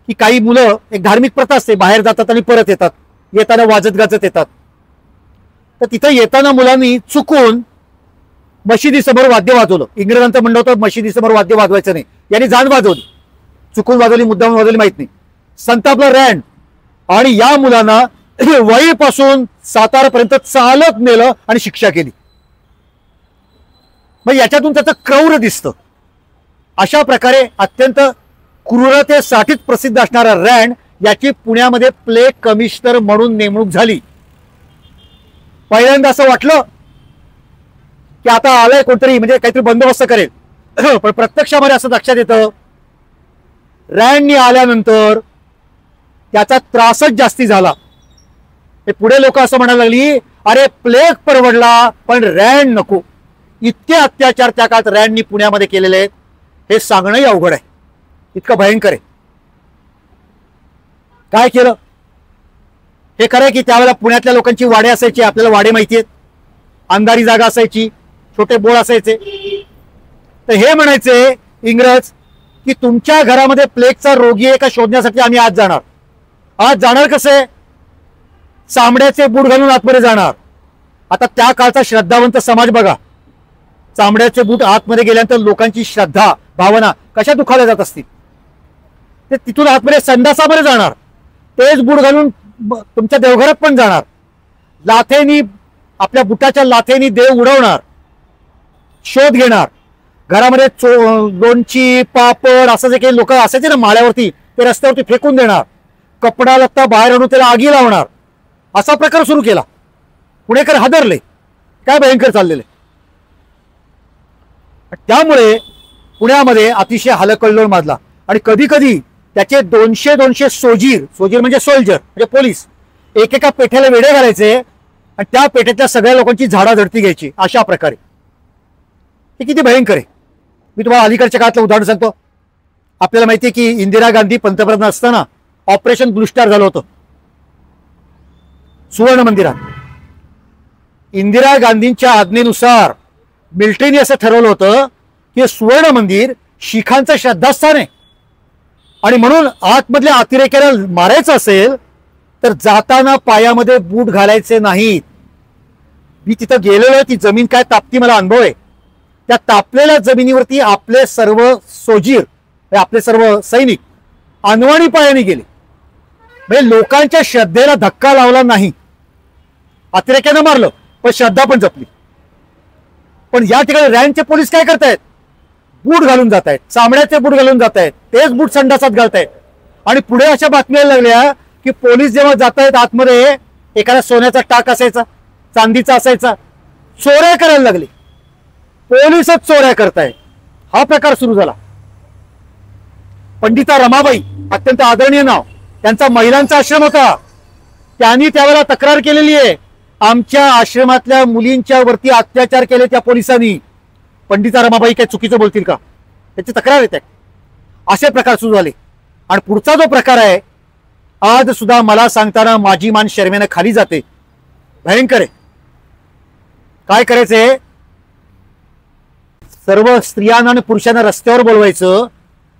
की काही मुलं, एक धार्मिक प्रथा असते, बाहेर जातात आणि परत येतात, येताना वाजत गाजत येतात. तर तिथं येताना मुलांनी चुकून मशिदीसमोर वाद्य वाजवलं. इंग्रजांचं म्हणणं होतं मशिदीसमोर वाद्य वाजवायचं नाही, यांनी जाण वाजवली, चुकून वाजवली, मुद्दाम वाजवली माहित नाही. संतापला रँड आणि या मुलांना वाईपासून सातारापर्यंत चालत नेलं आणि शिक्षा केली. मग याच्यातून त्याचं क्रौर्य दिसतं. अशा प्रकारे अत्यंत क्रूरतेसाठीच प्रसिद्ध असणारा रँड याची पुण्यामध्ये प्लेग कमिशनर म्हणून नेमणूक झाली. पहिल्यांदा असं वाटलं की आता आलंय कोणतरी, म्हणजे काहीतरी बंदोबस्त करेल, पण प्रत्यक्षामध्ये असं लक्षात येतं रँडनी आल्यानंतर त्याचा त्रासच जास्ती झाला. पुढे लोक असं म्हणायला लागली, अरे प्लेग परवडला पण रँड नको. इतके अत्याचार त्या काळात रँडनी पुण्यामध्ये केलेले आहेत, हे सांगणंही अवघड आहे, इतकं भयंकर आहे. काय केलं? हे खरं की त्यावेळेला पुण्यातल्या लोकांची वाडे असायची, आपल्याला वाडे माहिती आहेत, अंधारी जागा असायची, छोटे बोळ असायचे. तर हे म्हणायचे इंग्रज की तुमच्या घरामध्ये प्लेगचा रोगी आहे का शोधण्यासाठी आम्ही आज जाणार. आज जाणार कसे? चामड्याचे बूट घालून आतमध्ये जाणार. आता त्या काळचा श्रद्धावंत समाज बघा, चामड्याचे बूट आतमध्ये गेल्यानंतर लोकांची श्रद्धा भावना कशा दुखावल्या जात असतील. ते तिथून आतमध्ये संडासामध्ये जाणार, तेच बूट घालून तुमच्या देवघरात पण जाणार, लाथेनी, आपल्या बुटाच्या लाथेनी देव उडवणार, शोध घेणार. घरामध्ये लोणची पापड असं जे काही लोक असायचे ना माळ्यावरती, ते रस्त्यावरती फेकून देणार. कपडा लत्ता बाहेर आणून त्याला आगी लावणार, असा प्रकार सुरू केला. पुणेकर हादरले, काय भयंकर चाललेले. त्यामुळे पुण्यामध्ये अतिशय हलकल्लोळ माजला. आणि कधी कधी त्याचे 200 सोजीर म्हणजे सोल्जर म्हणजे पोलीस एकेका पेठ्याला वेढे घालायचे आणि त्या पेठेतल्या सगळ्या लोकांची झाडाझडती घ्यायची. अशा प्रकारे हे किती भयंकर आहे. मी तुम्हाला अलीकडच्या काळातलं उदाहरण सांगतो. आपल्याला माहिती आहे की इंदिरा गांधी पंतप्रधान असताना ऑपरेशन ब्लू स्टार झालं होतं सुवर्ण मंदिरात. इंदिरा गांधींच्या आज्ञेनुसार मिलिटरीने असं ठरवलं होतं की सुवर्ण मंदिर शिखांचं श्रद्धास्थान आहे आणि म्हणून आतमधल्या अतिरेक्याला मारायचं असेल तर जाताना पायामध्ये बूट घालायचे नाहीत. मी तिथं गेलेलो आहे, ती जमीन काय तापती मला अनुभव आहे. त्या तापलेल्या जमिनीवरती आपले सर्व सोजीर आपले सर्व सैनिक अनवाणी पायाने गेले. म्हणजे लोकांच्या श्रद्धेला धक्का लावला नाही. अतिरेक्यानं मारलं पण श्रद्धा पण जपली. पण या ठिकाणी रँकचे पोलीस काय करतायत, बूट घालून जात आहेत, चामड्याचे बूट घालून जात आहेत, तेच बूट संडासात घालतायत. आणि पुढे अशा बातम्या लागल्या की पोलीस जेव्हा जात आहेत आतमध्ये एखादा सोन्याचा टाक असायचा, चांदीचा असायचा, चोऱ्या करायला लागले. पोलीसच चोऱ्या करतायत. हा प्रकार सुरू झाला. पंडिता रमाबाई अत्यंत आदरणीय नाव, त्यांचा महिलांचा आश्रम होता. त्यांनी त्यावेळेला तक्रार केलेली आहे, आमच्या आश्रमातल्या मुलींच्या वरती अत्याचार केले त्या पोलिसांनी. पंडिता रमाबाई काय चुकीचं बोलतील का, त्याची तक्रार येते. असे प्रकार सुरू झाले. आणि पुढचा जो प्रकार आहे आज सुद्धा मला सांगताना माझी मान शर्मेने खाली जाते. भयंकर आहे. काय करायचंय, सर्व स्त्रियांना आणि पुरुषांना रस्त्यावर बोलवायचं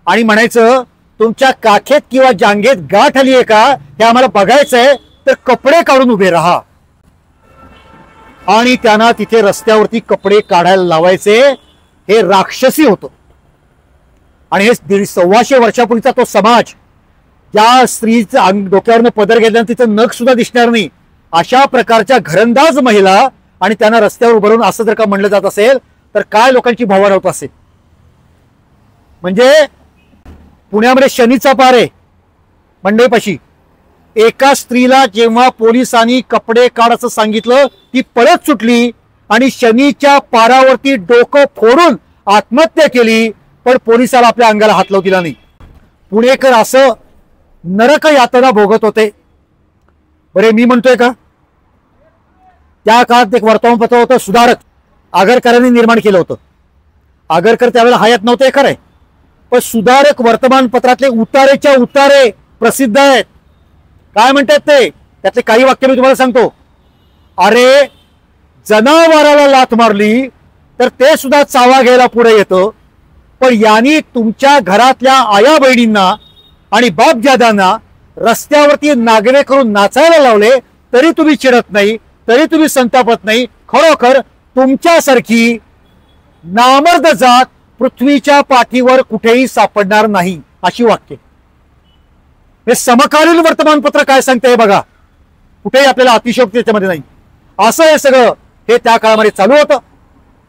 आणि म्हणायचं तुमच्या काखेत किंवा जांघेत गाठ आली आहे का हे आम्हाला बघायचंय, तर कपडे काढून उभे राहा. आणि त्यांना तिथे रस्त्यावरती कपडे काढायला लावायचे. हे राक्षसी होतं. आणि हे 125 वर्षापूर्वीचा तो समाज, ज्या स्त्रीचं डोक्यावरनं पदर घेतल्यानं तिचं नख सुद्धा दिसणार नाही, अशा प्रकारच्या घरंदाज महिला आणि त्यांना रस्त्यावर उभं राहून असं जर का म्हणलं जात असेल तर काय लोकांची भावना होत असेल. म्हणजे पुण्यामध्ये शनीचा पार आहे मंडईपाशी. एका स्त्रीला जेव्हा पोलिसांनी कपडे काढ असं सांगितलं ती पळत सुटली आणि शनीच्या पारावरती डोकं फोडून आत्महत्या केली. पण पोलिसाला आपल्या अंगाला हात लावू दिला नाही. पुणेकर असं नरक यातना भोगत होते. बरे मी म्हणतोय का, त्या काळात एक वर्तमानपत्र होतं सुधारक, आगरकरांनी निर्माण केलं होतं. आगरकर त्यावेळेला हयात नव्हते खरंय, पण सुधारक वर्तमानपत्रातले उतारेच्या उतारे प्रसिद्ध आहेत. काय म्हणतात ते, त्यातले काही वाक्य मी तुम्हाला सांगतो. अरे जनावराला लाथ मारली तर ते सुद्धा चावा घ्यायला पुढे येतं, पण यांनी तुमच्या घरातल्या आया बहिणींना आणि बापजादांना रस्त्यावरती नागवे करून नाचायला लावले तरी तुम्ही चिडत नाही, तरी तुम्ही संतापत नाही. खरोखर तुमच्यासारखी नामर्द जात पृथ्वीच्या पाठीवर कुठेही सापडणार नाही. अशी वाक्य हे समकालीन वर्तमानपत्र काय सांगते बघा. कुठेही आपल्याला अतिशयोक्ती त्याच्यामध्ये नाही. असं हे सगळं हे त्या काळामध्ये चालू होतं.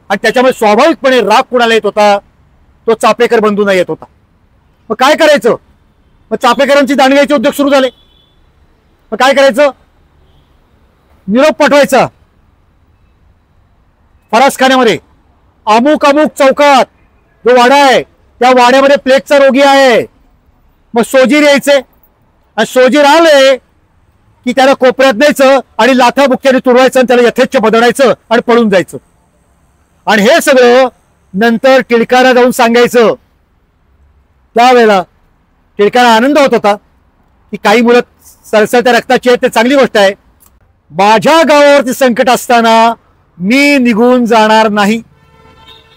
आणि त्याच्यामुळे स्वाभाविकपणे राग कुणाला येत होता, तो चापेकर बंधूंना येत होता. मग काय करायचं, मग चापेकरांची दांडग्याचे उद्योग सुरू झाले. मग काय करायचं, निरोप पाठवायचा फरासखान्यामध्ये, अमुक अमुक चौकात जो वाडा आहे त्या वाड्यामध्ये प्लेगचा रोगी आहे. मग सोजीर यायचे आणि सोजीर आले की त्याला कोपऱ्यात न्यायचं आणि लाथा बुक्क्याने तुडवायचं आणि त्याला यथेच्छ बदलायचं आणि पळून जायचं. आणि हे सगळं नंतर टिळकाला जाऊन सांगायचं. त्यावेळेला टिळकाला आनंद होत होता की काही मुलं सळसळत्या रक्ताची आहेत, ते चांगली गोष्ट आहे. माझ्या गावावरती संकट असताना मी निघून जाणार नाही.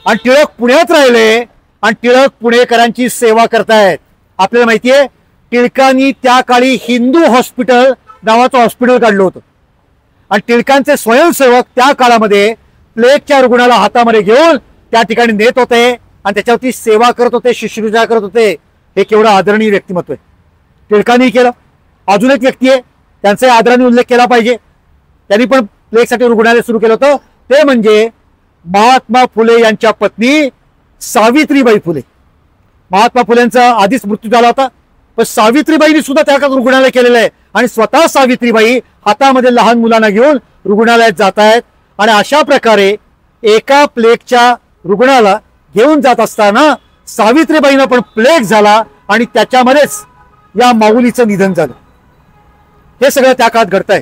आणि टिळक पुण्यात राहिले आणि टिळक पुणेकरांची सेवा करतायत. आपल्याला माहितीये टिळकांनी त्या काळी हिंदू हॉस्पिटल नावाचं हॉस्पिटल काढलं होतं. आणि टिळकांचे स्वयंसेवक त्या काळामध्ये प्लेगच्या रुग्णाला हातामध्ये घेऊन त्या ठिकाणी नेत होते आणि त्याच्यावरती सेवा करत होते, शुश्रूषा करत होते. हे केवढं आदरणीय व्यक्तिमत्व आहे. टिळकांनी केलं. अजून एक व्यक्ती आहे, त्यांचा आदराने उल्लेख केला पाहिजे. त्यांनी पण प्लेगसाठी रुग्णालय सुरू केलं होतं. ते म्हणजे महात्मा फुले यांच्या पत्नी सावित्रीबाई फुले. महात्मा फुलेंचा आधीच मृत्यू झाला होता. पण सावित्रीबाईंनी सुद्धा त्या काळात रुग्णालय केलेलं आहे आणि स्वतः सावित्रीबाई हातामध्ये लहान मुलांना घेऊन रुग्णालयात जात आहेत. आणि अशा प्रकारे एका प्लेगच्या रुग्णाला घेऊन जात असताना सावित्रीबाईंना पण प्लेग झाला आणि त्याच्यामध्येच या माऊलीचं निधन झालं. हे सगळं त्या काळात घडतंय.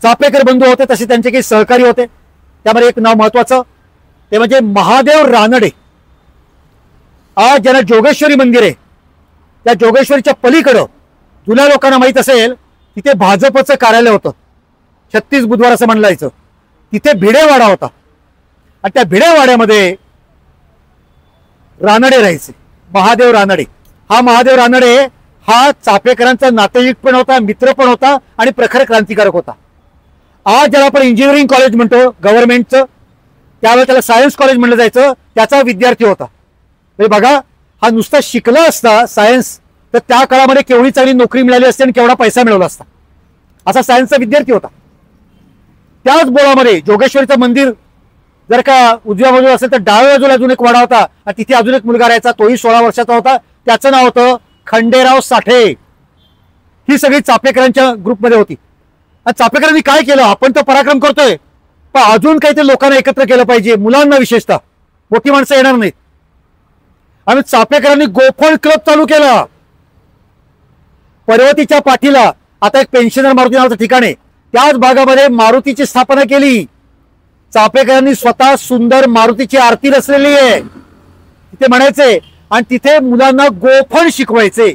चापेकर बंधू होते, तसे त्यांचे काही सहकारी होते. त्यामध्ये एक नाव महत्वाचं ते म्हणजे महादेव रानडे. आज ज्यांना जोगेश्वरी मंदिर आहे त्या जोगेश्वरीच्या पलीकडं जुन्या लोकांना माहित असेल तिथे भाजपचं कार्यालय होतं. 36 बुधवार असं म्हणलं जायचं. तिथे भिडेवाडा होता आणि त्या भिडेवाड्यामध्ये रानडे राहायचे. महादेव रानडे. हा महादेव रानडे हा चापेकरांचा नातेवाईक पण होता, मित्र पण होता आणि प्रखर क्रांतिकारक होता. आज ज्याला आपण इंजिनिअरिंग कॉलेज म्हणतो गव्हर्नमेंटचं, त्यावेळेला त्याला सायन्स कॉलेज म्हणलं जायचं, त्याचा विद्यार्थी होता. म्हणजे बघा, हा नुसता शिकला असता सायन्स तर त्या काळामध्ये केवढी चांगली नोकरी मिळाली असते आणि केवढा पैसा मिळवला असता. असा सायन्सचा विद्यार्थी होता. त्याच बोळामध्ये जोगेश्वरीचं मंदिर जर का उजव्या बाजूला असेल तर डाव्या बाजूला अजून एक वाडा होता आणि तिथे अजून एक मुलगा राहायचा, तोही 16 वर्षाचा होता. त्याचं नाव होतं खंडेराव साठे. ही सगळी चापेकरांच्या ग्रुपमध्ये होती. आणि चापेकरांनी काय केलं, आपण तर पराक्रम करतोय पण अजून काही ते लोकांना एकत्र केलं पाहिजे, मुलांना विशेषतः. मोठी माणसं येणार नाहीत. आणि चापेकरांनी गोफण क्लब चालू केला. पर्वतीच्या पाठीला आता एक पेन्शनर मारुती नावाचं ठिकाण आहे, त्याच भागामध्ये मारुतीची स्थापना केली. चापेकरांनी स्वतः सुंदर मारुतीची आरती रचलेली आहे तिथे म्हणायचे आणि तिथे मुलांना गोफण शिकवायचे.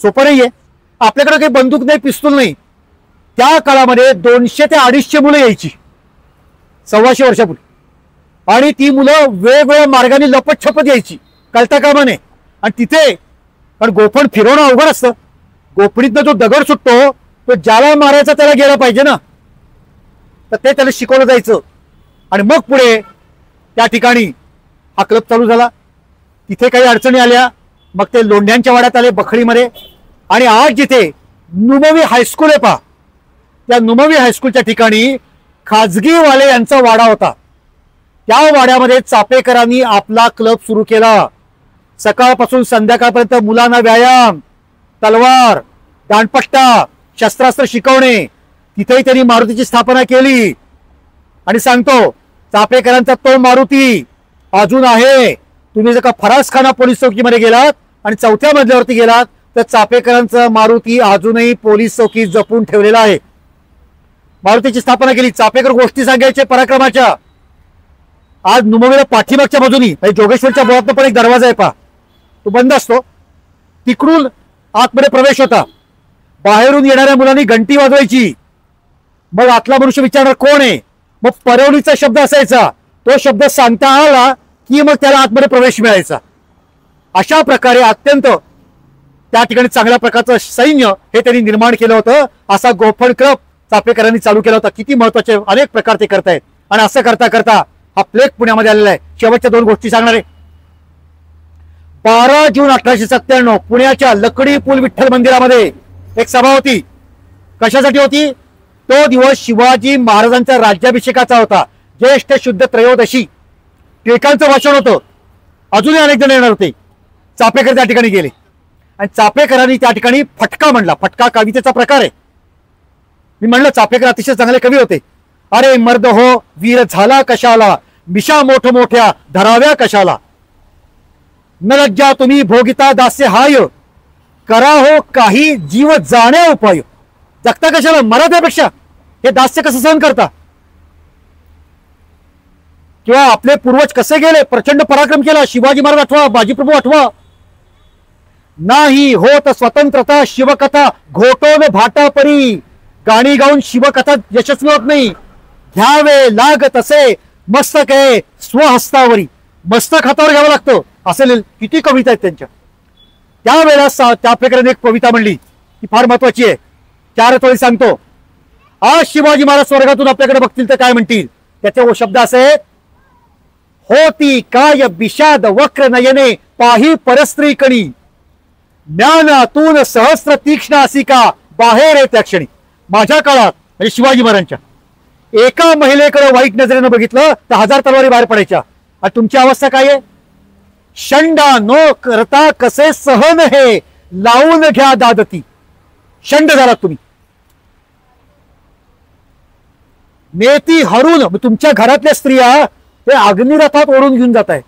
सोपं नाहीये. आपल्याकडे काही बंदूक नाही, पिस्तूल नाही. त्या काळामध्ये 200 ते 250 मुलं यायची 125 वर्षापूर्वी. आणि ती मुलं वेगवेगळ्या मार्गाने लपत छपत यायची कळता कामाने. आणि तिथे पण गोफण फिरवणं अवघड असतं. गोफणीतनं जो दगड सुटतो तो ज्याला मारायचा त्याला गेला पाहिजे ना, तर ते त्याला शिकवलं जायचं. आणि मग पुढे त्या ठिकाणी हा क्लब चालू झाला. तिथे काही अडचणी आल्या, मग ते लोंढ्यांच्या वाड्यात आले बखळीमध्ये. आणि आज जिथे नुमवी हायस्कूल आहे पहा, त्या नुमवी हायस्कूलच्या ठिकाणी खाजगीवाले यांचा वाडा होता. त्या वाड्यामध्ये चापेकरांनी आपला क्लब सुरू केला. सकाळपासून संध्याकाळपर्यंत मुलांना व्यायाम, तलवार, दांडपट्टा, शस्त्रास्त्र शिकवणे. तिथेही त्यांनी मारुतीची स्थापना केली. आणि सांगतो, चापेकरांचा तो मारुती अजून आहे. तुम्ही जर का फरासखाना पोलीस चौकीमध्ये गेलात आणि 4थ्या मजल्यावरती गेलात तर चापेकरांचा मारुती अजूनही पोलीस चौकीत जपून ठेवलेला आहे. मारुतीची स्थापना केली. चापेकर गोष्टी सांगायचे पराक्रमाच्या. आज नुमवीला पाठीमागच्या बाजूनी जोगेश्वरच्या बोळातनं पण एक दरवाजा आहे पहा, तो बंद असतो. तिकडून आतमध्ये प्रवेश होता. बाहेरून येणाऱ्या मुलांनी घंटी वाजवायची. मग आतला मनुष्य विचारणार कोण आहे, मग परवलीचा शब्द असायचा. तो शब्द सांगता आला की मग त्याला आतमध्ये प्रवेश मिळायचा. अशा प्रकारे अत्यंत त्या ठिकाणी चांगल्या प्रकारचं सैन्य हे त्यांनी निर्माण केलं होतं. असा गोफण क्लब चापेकरांनी चालू केला होता. किती महत्वाचे अनेक प्रकार ते करतायत. आणि असं करता करता हा प्लेग पुण्यामध्ये आलेला आहे. शेवटच्या 2 गोष्टी सांगणार आहे. 12 जून 1897 पुण्याच्या लकडी पूल विठ्ठल मंदिरामध्ये एक सभा होती. कशासाठी होती? तो दिवस शिवाजी महाराजांच्या राज्याभिषेकाचा होता. ज्येष्ठ शुद्ध त्रयोदशी. टिळकांचं भाषण होतं. अजूनही अनेक जण येणार होते. चापेकर त्या ठिकाणी गेले आणि चापेकरांनी त्या ठिकाणी फटका म्हणला. फटका कवितेचा प्रकार आहे. मी म्हणलं चापेकर अतिशय चांगले कवी होते. अरे मर्द हो वीर झाला कशाला, मिशा मोठ मोठ्या धराव्या कशाला, न लज्जा तुम्ही भोगिता दास्य हाय, करा हो काही जीव जाणे उपाय. जगता कशाला, मरा त्यापेक्षा. हे दास्य कसं सहन करता? किंवा आपले पूर्वज कसे गेले, प्रचंड पराक्रम केला. शिवाजी महाराज आठवा, बाजीप्रभू आठवा. नाही होत स्वतंत्रता शिवकथा घोटोन भाटा परी. गाणी गाऊन शिवकथा यशस्वी होत नाही. घ्यावे लाग तसे मस्तक आहे स्वहस्तावरी. मस्तक हातावर घ्यावं लागतं. असे किती कविता आहेत त्यांच्या. त्यावेळेला त्याप्रकारे एक कविता म्हणली ती फार महत्वाची आहे. 4 ओळी सांगतो. आज शिवाजी महाराज स्वर्गातून आपल्याकडे बघतील तर काय म्हणतील. त्याचे शब्द असे, होती काय विषाद वक्र नयने पाही परस्त्री कणी, ज्ञानातून सहस्र तीक्ष्ण असिका बाहेर आहे त्या क्षणी. माझ्या काळात म्हणजे शिवाजी महाराजांच्या एका महिलेकडे वाईट नजरेनं बघितलं तर 1000 तलवारी बाहेर पडायच्या. आणि तुमची अवस्था काय आहे? शंडा नो करता कसे सहन हे लावून घ्या दादती. शंड झालात तुम्ही. नेती हरू तुमच्या घरातल्या स्त्रिया ते अग्निरथात ओढून घेऊन जात आहे.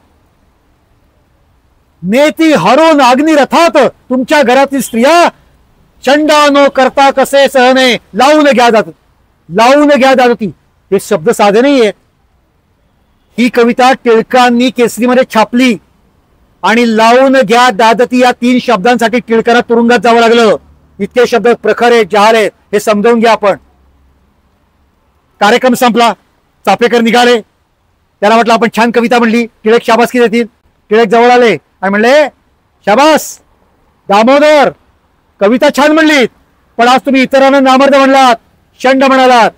नेती हरून अग्निरथात तुमच्या घरातील स्त्रिया चंडा नो करता कसे सहने लावून घ्या जात. लावून घ्या जाती हे शब्द साधे नाहीये. ही कविता टिळकांनी केसरीमध्ये छापली आणि लावून घ्या दादती या 3 शब्दांसाठी टिळकांना तुरुंगात जावं लागलं. इतके शब्द प्रखर आहेत, जहाल आहेत, हे समजावून घ्या आपण. कार्यक्रम संपला, चापेकर निघाले. त्याला म्हटलं आपण छान कविता म्हणली, टिळक शाबासकी देतील. टिळक जवळ आले आणि म्हणले शाबास दामोदर, कविता छान म्हणलीत, पण आज तुम्ही इतरांना नामर्द म्हणलात, शंड म्हणालात.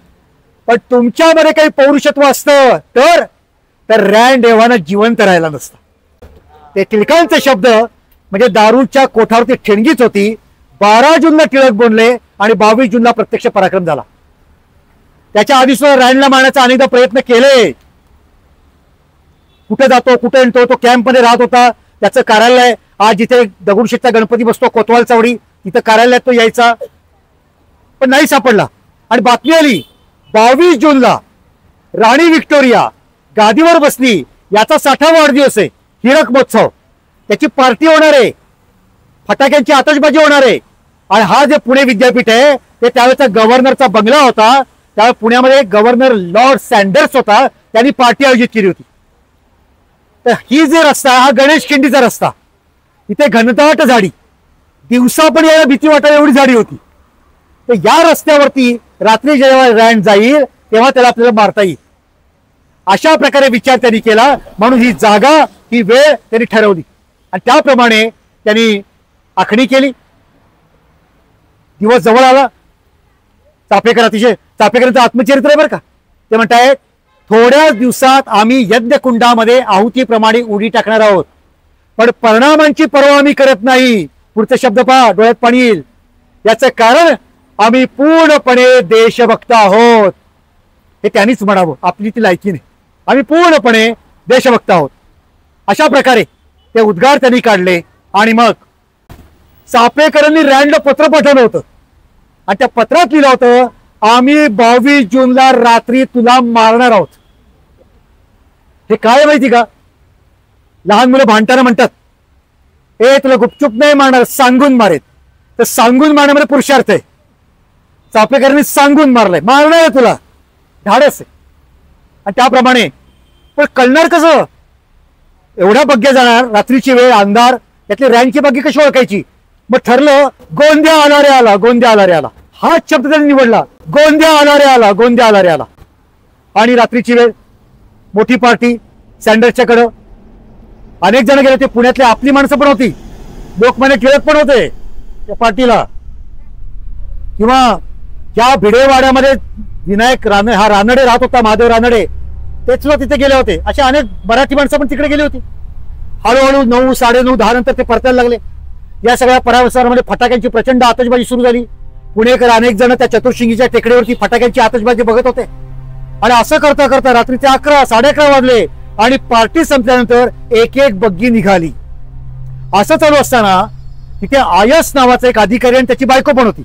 पण तुमच्यामध्ये काही पौरुषत्व असतं तर रँड एव्हाना जिवंत राहिला नसतं. ते टिळकांचे शब्द म्हणजे दारूच्या कोठावरती ठेणगीच होती. 12 जूनला टिळक बोलले आणि 22 जूनला प्रत्यक्ष पराक्रम झाला. त्याच्या आधी सुद्धा रँडला मारण्याचा अनेकदा प्रयत्न केले. कुठे जातो कुठे येतो, तो कॅम्पमध्ये राहत होता. त्याचं कार्यालय आज जिथे दगडूशेठचा गणपती बसतो कोतवाल चौडी, तिथं कार्यालयात तो यायचा, पण नाही सापडला. आणि बातमी आली 22 जूनला राणी व्हिक्टोरिया गादीवर बसली, याचा 60वा वाढदिवस आहे, हीरक महोत्सव, त्याची पार्टी होणार आहे, फटाक्यांची आतषबाजी होणार आहे. आणि हा जे पुणे विद्यापीठ आहे ते त्यावेळेचा गव्हर्नरचा बंगला होता. त्यावेळेस पुण्यामध्ये गव्हर्नर लॉर्ड सँडर्स होता, त्यांनी पार्टी आयोजित केली होती. तर ही जे रस्ता हा गणेश खिंडीचा रस्ता, इथे घनदाट झाडी, दिवसा पण याला भीती वाटायला एवढी झाडी होती. तर या रस्त्यावरती रात्री जेव्हा रँड जाईल तेव्हा त्याला आपल्याला मारता येईल, अशा प्रकारे विचार त्यांनी केला. म्हणून ही जागा ही वेळ त्यांनी ठरवली आणि त्याप्रमाणे त्यांनी आखणी केली. दिवस जवळ आला. चापेकर अतिशय, चापेकरांचं आत्मचरित्र आहे बरं का. ते म्हणतायत थोड्याच दिवसात आम्ही यज्ञकुंडामध्ये आहुतीप्रमाणे उडी टाकणार आहोत, पण परिणामांची पर्वा आम्ही करत नाही. पुढचे शब्द पहा, डोळ्यात पाणी येईल. याचं कारण आम्ही पूर्णपणे देशभक्त आहोत. हे त्यांनीच म्हणावं, आपली ती लायकी नाही. आम्ही पूर्णपणे देशभक्त आहोत. अशा प्रकारे ते उद्गार त्यांनी काढले. आणि मग चापेकरांनी रँडला पत्र पाठवलं होतं आणि त्या पत्रात लिहिलं होतं आम्ही 22 जूनला रात्री तुला मारणार आहोत. हे काय माहिती का, लहान मुलं भांडताना म्हणतात ए तुला गुपचूप नाही मारणार, सांगून मारेत. तर सांगून मारण्यामध्ये पुरुषार्थ आहे. चापेकरांनी सांगून मारलंय, मारणार आहे तुला, धाडस आहे. आणि त्याप्रमाणे पण कळणार कसं, एवढ्या बग्ग्या जाणार, रात्रीची वेळ, अंधार, त्यातली रँडची बग्गी कशी ओळखायची. मग ठरलं गोंद्या आला रे आला, गोंद्या आला रे आला, हाच शब्द त्यांनी निवडला. गोंद्या आला रे आला, गोंद्या आला रे आला. आणि रात्रीची वेळ, मोठी पार्टी सँडर्सच्याकडं, अनेक जण गेले. ते पुण्यातले आपली माणसं पण होती, लोकमान्य टिळक पण होते त्या पार्टीला. किंवा या भिडेवाड्यामध्ये विनायक रानडे, हा रानडे राहत होता, महादेव रानडे, तेच लोक तिथे गेले होते. अशा अनेक मराठी माणसं पण तिकडे गेली होती. हळूहळू 9, 9:30, 10 नंतर ते परतायला लागले. या सगळ्या परिसरामध्ये फटाक्यांची प्रचंड आतषबाजी सुरू झाली. पुणेकर अनेक जण त्या चतुर्शिंगीच्या टेकडीवरती फटाक्यांची आतषबाजी बघत होते. आणि असं करता करता रात्रीचे 11, 11:30 वाजले आणि पार्टी संपल्यानंतर एक एक बग्गी निघाली. असं चालू असताना तिथे आयस नावाचा एक अधिकारी आणि त्याची बायको पण होती.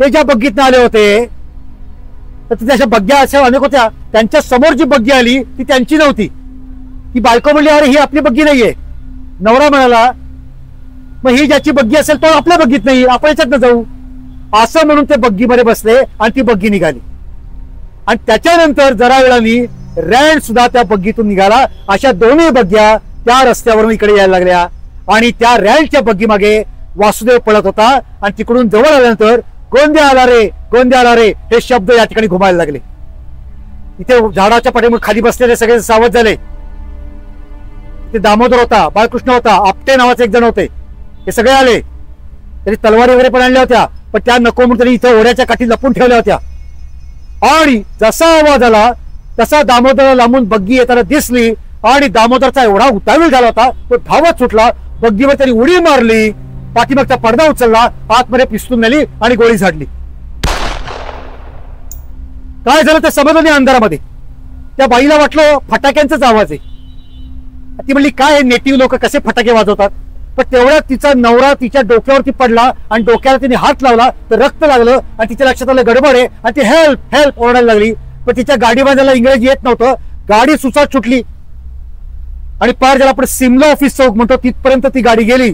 ते ज्या बग्गीतनं आले होते तर तिथे अशा बग्ग्या अशा अनेक होत्या. त्यांच्या समोर जी बग्गी आली ती त्यांची नव्हती. ती बायको म्हणली अरे ही आपली बग्गी नाहीये. नवरा म्हणाला मग ही ज्याची बग्गी असेल तो आपल्या बग्गीत नाही, आपण याच्यातनं जाऊ. असं म्हणून ते बग्गीमध्ये बसले आणि ती बग्गी निघाली. आणि त्याच्यानंतर जरा वेळाने रँड सुद्धा त्या बग्गीतून निघाला. अशा दोन्ही बग्ग्या त्या रस्त्यावरून इकडे यायला लागल्या. आणि त्या रँडच्या बग्गी मागे वासुदेव पळत होता. आणि तिकडून जवळ आल्यानंतर गोंद्या आला रे, गोंद्या आला रे हे शब्द या ठिकाणी घुमायला लागले. इथे झाडाच्या पाठीमुळे खाली बसलेले सगळे सावध झाले. ते दामोदर होता, बाळकृष्ण होता, आपटे नावाचे एक जण होते, हे सगळे आले. त्यांनी तलवारी वगैरे पण आणल्या होत्या, पण त्या नको म्हणून त्यांनी इथं ओढ्याच्या काठी लपून ठेवल्या होत्या. आणि जसा आवाज आला तसा दामोदरला लांबून बग्गी येताना दिसली आणि दामोदरचा एवढा उतावीळ झाला होता, तो धावत सुटला. बग्गीवर त्यांनी उडी मारली, पाठीमागचा पडदा उचलला, आतमध्ये पिस्तूल नेली आणि गोळी झाडली. काय झालं ते समजलं नाही अंधारामध्ये. त्या बाईला वाटलं फटाक्यांचाच आवाज आहे. ती म्हणली काय नेटिव्ह लोक कसे फटाके वाजवतात. पण तेवढ्यात तिचा नवरा तिच्या डोक्यावरती पडला आणि डोक्याला तिने हात लावला तर रक्त लागलं आणि तिच्या लक्षात आलं गडबड आहे आणि ती हेल्प हेल्प ओरडायला लागली. पण तिच्या गाडी बांधायला इंग्रजी येत नव्हतं. गाडी सुसाट सुटली आणि पार ज्याला आपण सिमला ऑफिस चौक म्हणतो तिथपर्यंत ती गाडी गेली.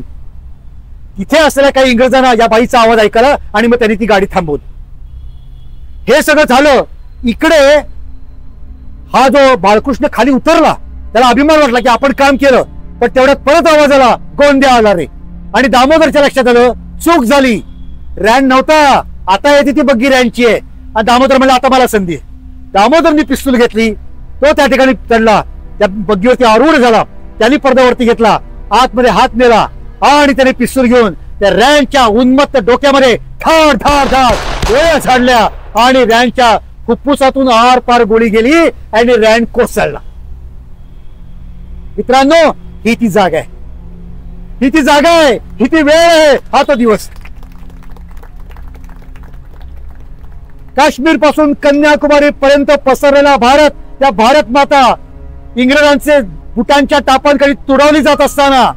तिथे असलेल्या काही इंग्रजांना या बाईचा आवाज ऐकला आणि मग त्यांनी ती गाडी थांबवली. हे सगळं झालं. इकडे हा जो बाळकृष्ण खाली उतरला त्याला अभिमान वाटला की आपण काम केलं. पण तेवढ्यात परत आवाज आला गोंद्या आला रे. आणि दामोदरच्या लक्षात आलं चूक झाली. रॅन नव्हता, आता येते ती बग्गी रॅनची आहे. आणि दामोदर म्हणला आता मला संधी आहे. दामोदरनी पिस्तूल घेतली. तो त्या ठिकाणी चढला, त्या बग्गीवरती आरूढ झाला. त्यांनी पडद्यावरती घेतला, आतमध्ये हात नेला आणि त्याने पिस्तूल घेऊन त्या रॅनच्या उन्मत्त डोक्यामध्ये धाड धाड धाड गोळ्या झाडल्या आणि रॅनच्या फुफ्फुसातून आर पार गोळी गेली आणि रॅन कोसळला. मित्रांनो, ही ती जागा आहे, ही ती जागा आहे, ही ती वेळ आहे, हा तो दिवस. काश्मीर पासून कन्याकुमारी पर्यंत पसरलेला भारत, त्या भारत माता इंग्रजांचे बुटांच्या टापांकडे तुडवली जात असताना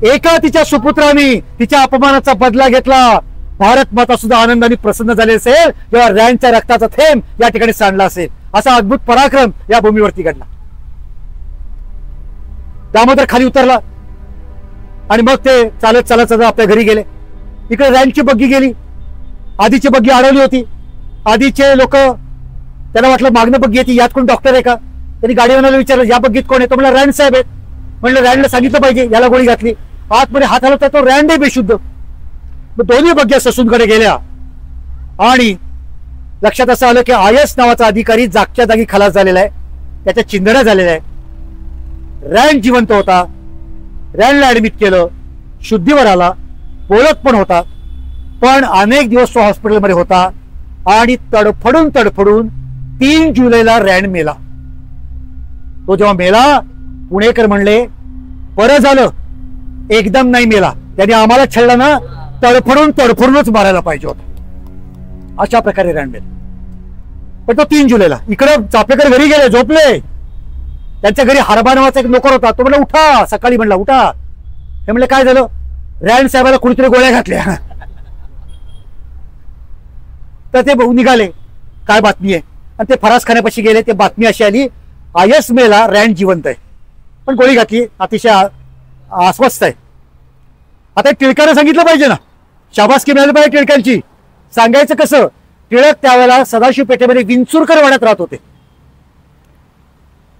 एका तिच्या सुपुत्रांनी तिच्या अपमानाचा बदला घेतला. भारत माता सुद्धा आनंदाने प्रसन्न झाली असेल जेव्हा रॅनच्या रक्ताचा थेंब या ठिकाणी सांडला असेल. असा अद्भुत पराक्रम या भूमीवरती घडला. दामोदर खाली उतरला आणि मग ते चालत चालत चालत आपल्या घरी गेले. इकडे रॅनची बग्गी गेली. आधीची बग्गी अडवली होती. आधीचे लोक त्यांना वाटलं मागणं बग्गी येते, यात कोण डॉक्टर आहे का. त्यांनी गाडीवाल्याला विचारलं या बग्गीत कोण आहे. तो म्हणला रॅन साहेब आहेत. म्हणलं रॅनला सांगितलं पाहिजे. याला गोळी घातली. आतमध्ये हात हलवता तो रॅन आहे बेशुद्ध. दोन्ही बग्ग्या ससूनकडे गेल्या आणि लक्षात असं आलं की आयस नावाचा अधिकारी जागच्या जागी खलास झालेला आहे. त्याच्या चिंधड्या झालेल्या आहे. रॅन जिवंत होता. रॅनला ऍडमिट केलं, शुद्धीवर आला, बोलत पण होता. पण अनेक दिवस तो हॉस्पिटलमध्ये होता आणि तडफडून तडफडून 3 जुलैला रॅन मेला. तो जेव्हा मेला पुणेकर म्हणले बरं झालं एकदम नाही मेला, त्याने आम्हाला छळलं ना, तडफडून तडफडूनच मारायला पाहिजे होतं. अशा प्रकारे रॅन मेला. पण तो 3 जुलैला. इकडे चापेकर घरी गेले, झोपले. त्यांच्या घरी हरबा नावाचा एक नोकर होता. तो म्हणला उठा, सकाळी म्हणला उठा. हे म्हणले काय झालं. रॅन साहेबाला कुणीतरी गोळ्या घातल्या. तर ते निघाले काय बातमी आहे आणि ते फरास खाण्यापाशी गेले. ते बातमी अशी आली आयस मेला, रॅन जिवंत आहे, पण गोळी घातली, अतिशय अस्वस्थ आहे. आता टिळकांना सांगितलं पाहिजे ना, शाबासकी मिळाली पाहिजे टिळकांची. सांगायचं कसं. टिळक त्यावेळेला सदाशिव पेठेमध्ये विंचुरकर वाड्यात राहत होते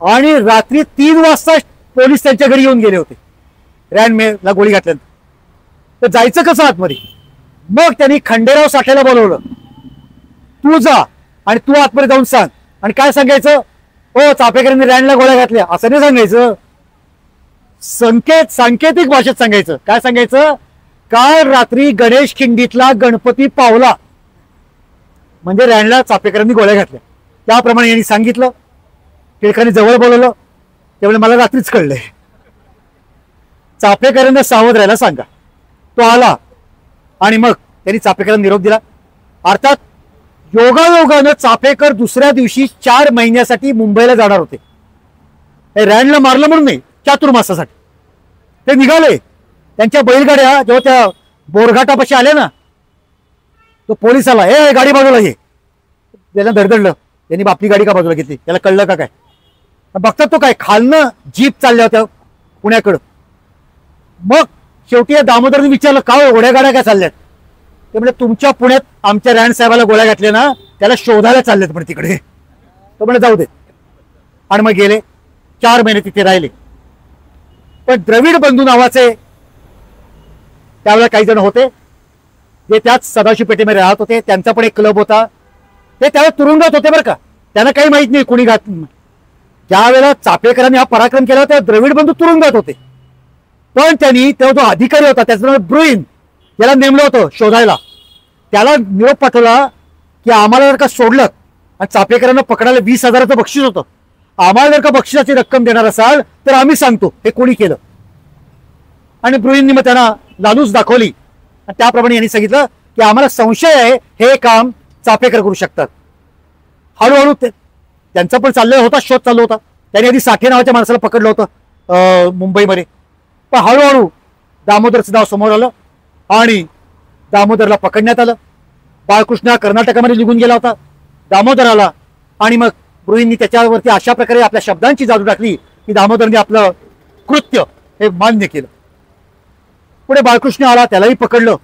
आणि रात्री 3 वाजता पोलीस त्यांच्या घरी येऊन गेले होते रॅन मेला गोळी घातल्यानंतर. तर जायचं कसं आतमध्ये. मग त्यांनी खंडेराव साठेला बोलवलं. तू जा आणि तू आतमध्ये जाऊन सांग. आणि काय सांगायचं. हो चापेकरांनी रॅनला गोळ्या घातल्या असं नाही सांगायचं. सांकेतिक भाषेत सांगायचं. काय सांगायचं. काल रात्री गणेश खिंडीतला गणपती पावला म्हणजे रॅनला चापेकरांनी गोळ्या घातल्या. त्याप्रमाणे यांनी सांगितलं. टिळकांनी जवळ बोलवलं. त्यामुळे मला रात्रीच कळलंय. चापेकरांना सावध राहायला सांगा. तो आला आणि मग त्यांनी चापेकरांना निरोप दिला. अर्थात योगायोगानं चाफेकर दुसऱ्या दिवशी 4 महिन्यासाठी मुंबईला जाणार होते. रॅनला मारलं म्हणून नाही, चातुर्मासासाठी. ते निघाले. त्यांच्या बैलगाड्या जेव्हा त्या बोरघाटापाशी आल्या ना, तो पोलीस आला. हे गाडी बाजूला घे. त्याला धडधडलं. त्यांनी आपली गाडी का बाजूला घेतली. त्याला कळलं का काय. बघतात तो काय खालनं जीप चालल्या होत्या पुण्याकडं. मग शेवटी या दामोदरने विचारलं का एवढ्या गाड्या काय चालल्यात. ते म्हणजे तुमच्या पुण्यात आमच्या रॅन साहेबाला गोळ्या घातल्या ना, त्याला शोधायला चाललेत पण तिकडे. तो म्हणजे जाऊ दे. आणि मग गेले. 4 महिने तिथे राहिले. पण द्रविड बंधू नावाचे त्यावेळेला काही जण होते जे त्याच सदाशिव पेठेमध्ये राहत होते. त्यांचा पण एक क्लब होता. ते त्यावेळेला तुरुंगात होते बरं का. त्यांना काही माहित नाही कोणी घात. ज्या वेळेला चापेकरांनी हा पराक्रम केला तेव्हा द्रविड बंधू तुरुंगात होते. पण त्यांनी तेव्हा जो अधिकारी होता त्याचं नाव ब्रुईन, त्याला नेमलं होतं शोधायला. त्याला निरोप पाठवला की आम्हाला जर का सोडलं आणि चापेकरांना पकडायला 20,000चं बक्षीस होतं, आम्हाला जर का बक्षिसाची रक्कम देणार असाल तर आम्ही सांगतो हे कोणी केलं. आणि ब्रुईननी मग त्यांना लालूच दाखवली आणि त्याप्रमाणे यांनी सांगितलं की आम्हाला संशय आहे हे काम चापेकर करू शकतात. हळूहळू त्यांचा पण चाललेला होता, शोध चालू होता. त्यांनी आधी साठे नावाच्या माणसाला पकडलं होतं. मुंबईमध्ये. पण हळूहळू दामोदरचं नाव समोर आलं आणि दामोदरला पकडण्यात आलं. बाळकृष्ण कर्नाटकामध्ये निघून गेला होता. दामोदर आला आणि मग गृहींनी त्याच्यावरती अशा प्रकारे आपल्या शब्दांची जादू टाकली की दामोदरने आपलं कृत्य हे मान्य केलं. पुढे बाळकृष्ण आला, त्यालाही पकडलं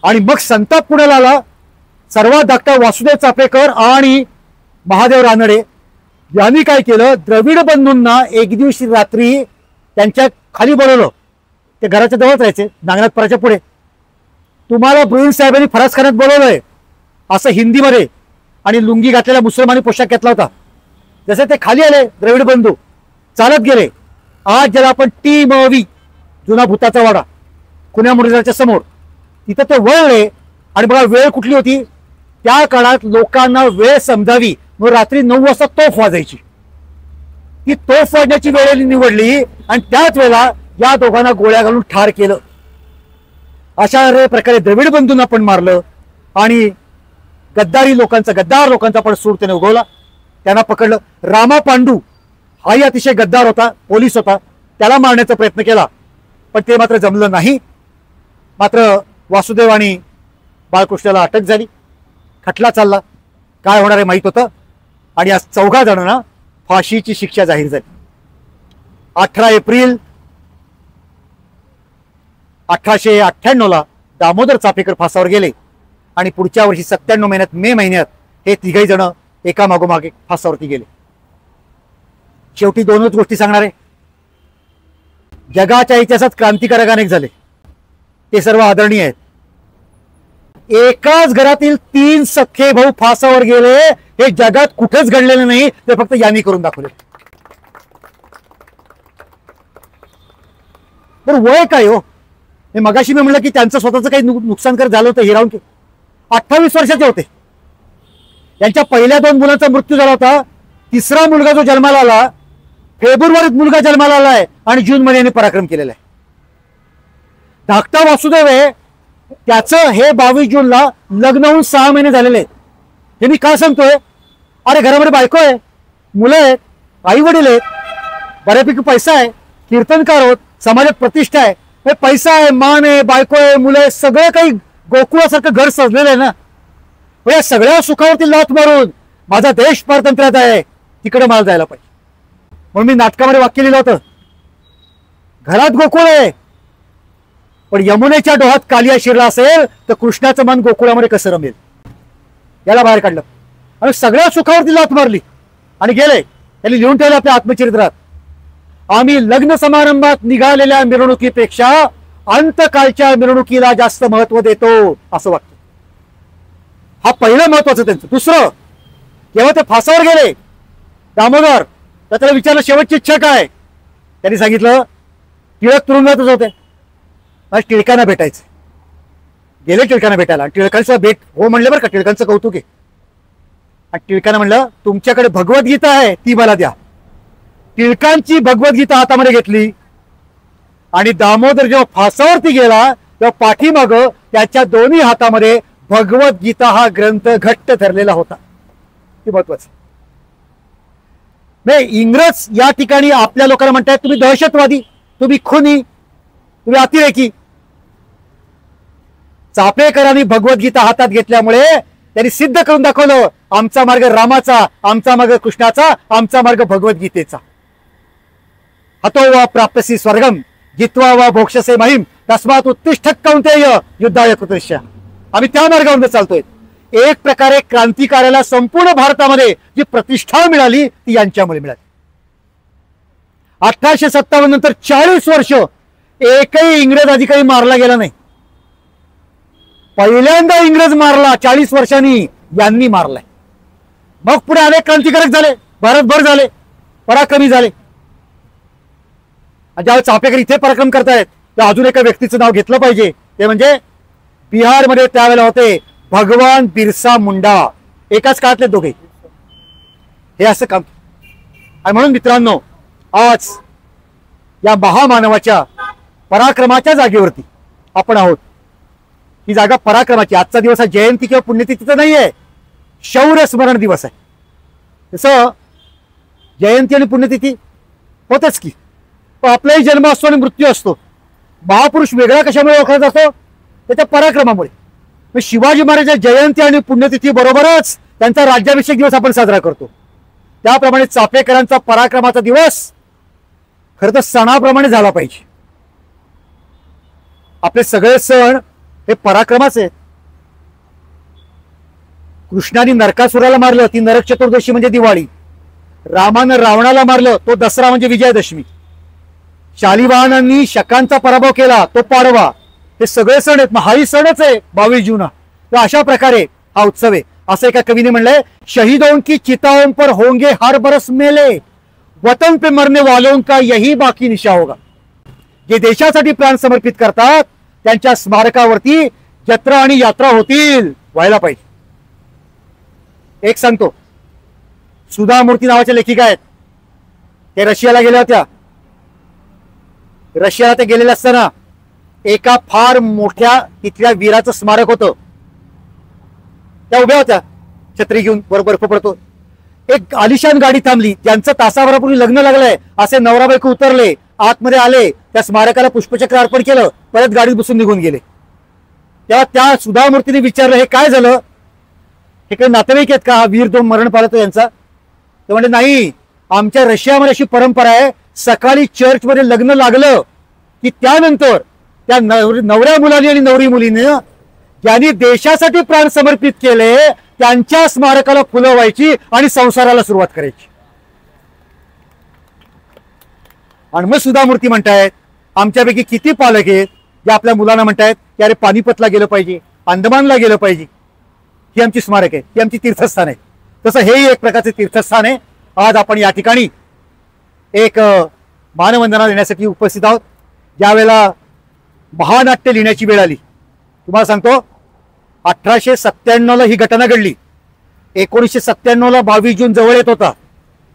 आणि मग संताप पुण्याला आला. सर्वात धाकटा वासुदेव चाफेकर आणि महादेव रानडे यांनी काय केलं, द्रविड बंधूंना एक दिवशी रात्री त्यांच्या खाली बोलवलं. ते घराच्या जवळच राहायचे, नागनाथपराच्या पुढे. तुम्हाला ब्रुईन साहेबांनी फरासखान्यात बोलवलंय असं हिंदीमध्ये, आणि लुंगी घातलेला मुसलमानी पोशाख घेतला होता. जसे ते खाली आले द्रविड बंधू, चालत गेले. आज ज्याला आपण टी मवी जुना भूताचा वाडा कुण्या मुरजाच्या समोर, तिथं ते वळले. आणि बघा वेळ कुठली होती त्या काळात, लोकांना वेळ समजावी मग रात्री 9 वाजता तोफ वाजायची. ती तोफ वाजण्याची वेळ निवडली आणि त्याच वेळेला या दोघांना गोळ्या घालून ठार केलं. अशा प्रकारे द्रविड बंधूंना पण मारलं आणि गद्दार लोकांचा पण सूर त्याने उगवला. त्यांना पकडलं. रामा पांडू हाही अतिशय गद्दार होता, पोलीस होता. त्याला मारण्याचा प्रयत्न केला पण ते मात्र जमलं नाही. मात्र वासुदेव आणि बाळकृष्णाला अटक झाली. खटला चालला, काय होणार आहे माहीत होतं. आणि आज 4 जणांना फाशीची शिक्षा जाहीर झाली. 18 एप्रिल 1898 दामोदर चाफेकर फासावर गेले आणि पुढच्या वर्षी 97 महिन्यात मे महिन्यात हे 3घही जण एका मागोमागे फासावरती गेले. शेवटी 2च गोष्टी सांगणार आहे. जगाच्या इतिहासात क्रांतिकारक अनेक झाले, ते सर्व आदरणीय आहेत. एकाच घरातील 3 सख्खे भाऊ फासावर गेले हे जगात कुठेच घडलेलं नाही, ते फक्त यांनी करून दाखवले. बरं वय काय हो, हे मगाशी मी म्हणलं की त्यांचं स्वतःचं काही नुकसान कर झालं होतं. हिरावून 28 वर्षाचे होते. यांच्या पहिल्या 2 मुलांचा मृत्यू झाला होता. 3रा मुलगा जो जन्माला आला, फेब्रुवारीत मुलगा जन्माला आलाय आणि जून मध्ये यांनी पराक्रम केलेला आहे. धाकटा वासुदेव आहे, त्याचं हे 22 जूनला लग्न होऊन 6 महिने झालेले आहेत. हे मी का सांगतोय, अरे घरामध्ये बायको आहे, मुलं आहेत, आई वडील आहेत, बऱ्यापैकी पैसा आहे, कीर्तनकार होत, समाजात प्रतिष्ठा आहे, पैसा आहे, मान आहे, बायको आहे, मुलं आहे, सगळं काही गोकुळासारखं घर सजलेलं आहे ना. पण या सगळ्या सुखावरती लाथ मारून माझा देश परतंत्र्यात आहे, तिकडे मला जायला पाहिजे. म्हणून मी नाटकामध्ये वाक्य लिहिलं होतं, घरात गोकुळ आहे पण यमुनेच्या डोहात कालिया शिरला असेल तर कृष्णाचं मन गोकुळामध्ये कसं रमेल. याला बाहेर काढलं आणि सगळ्या सुखावरती लाथ मारली आणि गेले. त्यांनी लिहून ठेवलं आपल्या आत्मचरित्रात, आम्ही लग्न समारंभात निघालेल्या मिरवणुकीपेक्षा अंतकाळच्या मिरवणुकीला जास्त महत्व देतो असं वाटतं. हा पहिलं महत्वाचं त्यांचं. दुसरं, जेव्हा ते फासावर गेले दामोदर, तर त्याला विचारलं शेवटची इच्छा काय. त्यांनी सांगितलं टिळक तुरुंगातच होते, आज टिळकांना भेटायचं. गेले टिळकांना भेटायला, टिळकांचं भेट हो म्हणले बरं का, टिळकांचं कौतुक आहे. आणि टिळकांना म्हणलं तुमच्याकडे भगवद्गीता आहे ती मला द्या. टिळकांची भगवद्गीता हातामध्ये घेतली आणि दामोदर जेव्हा फासावरती गेला तेव्हा पाठीमाग त्याच्या दोन्ही हातामध्ये भगवद्गीता हा ग्रंथ घट्ट धरलेला होता. हे महत्वाचं. नाही, इंग्रज या ठिकाणी आपल्या लोकांना म्हणतात तुम्ही दहशतवादी, तुम्ही खुनी, तुम्ही अतिरेकी. चाफेकरांनी भगवद्गीता हातात घेतल्यामुळे त्यांनी सिद्ध करून दाखवलं आमचा मार्ग रामाचा, आमचा मार्ग कृष्णाचा, आमचा मार्ग भगवद्गीतेचा. हतो वा प्राप्तसी स्वर्गम जित्वा वा भोक्षसे महिम तस्मात् उत्तिष्ठ कौंतेय युद्धाय कृतस्य. आम्ही त्या मार्गावर चालतोय. एक प्रकारे क्रांतिकार्याला संपूर्ण भारतामध्ये जी प्रतिष्ठा मिळाली ती यांच्यामुळे मिळाली. 1857 नंतर 40 वर्ष एकही इंग्रज अधिकारी मारला गेला नाही. पहिल्यांदा इंग्रज मारला 40 वर्षांनी यांनी मारलाय. मग पुढे अनेक क्रांतिकारक झाले, भारतभर झाले, पराक्रमी झाले. ज्यावेळेस चाफेकर इथे पराक्रम करतायत तर अजून एका व्यक्तीचं नाव घेतलं पाहिजे, ते म्हणजे बिहारमध्ये त्यावेळेला होते भगवान बिरसा मुंडा. एकाच काळातले दोघे हे असं काम. आणि म्हणून मित्रांनो, आज या महामानवाच्या पराक्रमाच्या जागेवरती आपण आहोत. ही जागा पराक्रमाची. आजचा दिवस हा जयंती किंवा पुण्यतिथीचा नाहीये, शौर्य स्मरण दिवस आहे. तसं जयंती आणि पुण्यतिथी होतेच की, पण आपलाही जन्म असतो आणि मृत्यू असतो. महापुरुष वेगळा कशामुळे ओळखला जातो? त्याच्या पराक्रमामुळे. शिवाजी महाराजांच्या जयंती आणि पुण्यतिथी बरोबरच त्यांचा राज्याभिषेक दिवस आपण साजरा करतो. त्याप्रमाणे चापेकरांचा पराक्रमाचा दिवस खरं तर सणाप्रमाणे झाला पाहिजे. आपले सगळे सण हे पराक्रमाचे आहेत. कृष्णाने नरकासुराला मारलं, ती नरक चतुर्दशी म्हणजे दिवाळी. रामानं रावणाला मारलं, तो दसरा म्हणजे विजयादशमी. शालिवाहनांनी शकांचा पराभव केला, तो पाडवा. हे सगळे सण आहेत. हाही सणच आहे 22 जून. तर अशा प्रकारे हा उत्सव आहे. असं एका कवीने म्हणलंय, शहीदों की चिताओं पर होंगे हर बरस मेले, वतन पे मरने वालों का यही बाकी निशा होगा. जे देशासाठी प्राण समर्पित करतात त्यांच्या स्मारकावरती जत्रा आणि यात्रा होतील, व्हायला पाहिजे. एक सांगतो, सुधा मूर्ती नावाच्या लेखिका आहेत. ते रशियाला गेल्या होत्या. रशियाला ते गेलेले असताना एका फार मोठ्या तिथल्या वीराचं स्मारक होतं. त्या उभ्या होत्या छत्री घेऊन, बरोबर बर्फ पडतो. एक आलिशान गाडी थांबली. त्यांचं तासाभरापूर्वी लग्न लागलंय असे नवरा बायको उतरले, आतमध्ये आले, त्या स्मारकाला पुष्पचक्र अर्पण केलं, परत गाडीत बसून निघून गेले. तेव्हा त्या सुधा मूर्तीने विचारलं, हे काय झालं? हे काही नातेवाईक आहेत का? हा वीर जो मरण पावतो यांचा? ते म्हणजे नाही, आमच्या रशियामध्ये अशी परंपरा आहे, सकाळी चर्चमध्ये लग्न लागलं की त्यानंतर त्या नवऱ्या मुलांनी आणि नवरी मुलीने ज्यांनी देशासाठी प्राण समर्पित केले त्यांच्या स्मारकाला फुलं व्हायची आणि संसाराला सुरुवात करायची. आणि मग सुधा मूर्ती म्हणतायत, आमच्यापैकी किती पालक आहेत जे आपल्या मुलांना म्हणतायत की अरे पानिपतला गेलं पाहिजे, अंदमानला गेलं पाहिजे. ही आमची स्मारक आहे, ही आमची तीर्थस्थान आहे. तसं हेही एक प्रकारचे तीर्थस्थान आहे. आज आपण या ठिकाणी एक मानवंदना देण्यासाठी उपस्थित आहोत. ज्यावेळेला महानाट्य लिहिण्याची वेळ आली, तुम्हाला सांगतो 1897ला ही घटना घडली. 1997ला 22 जून जवळ येत होता,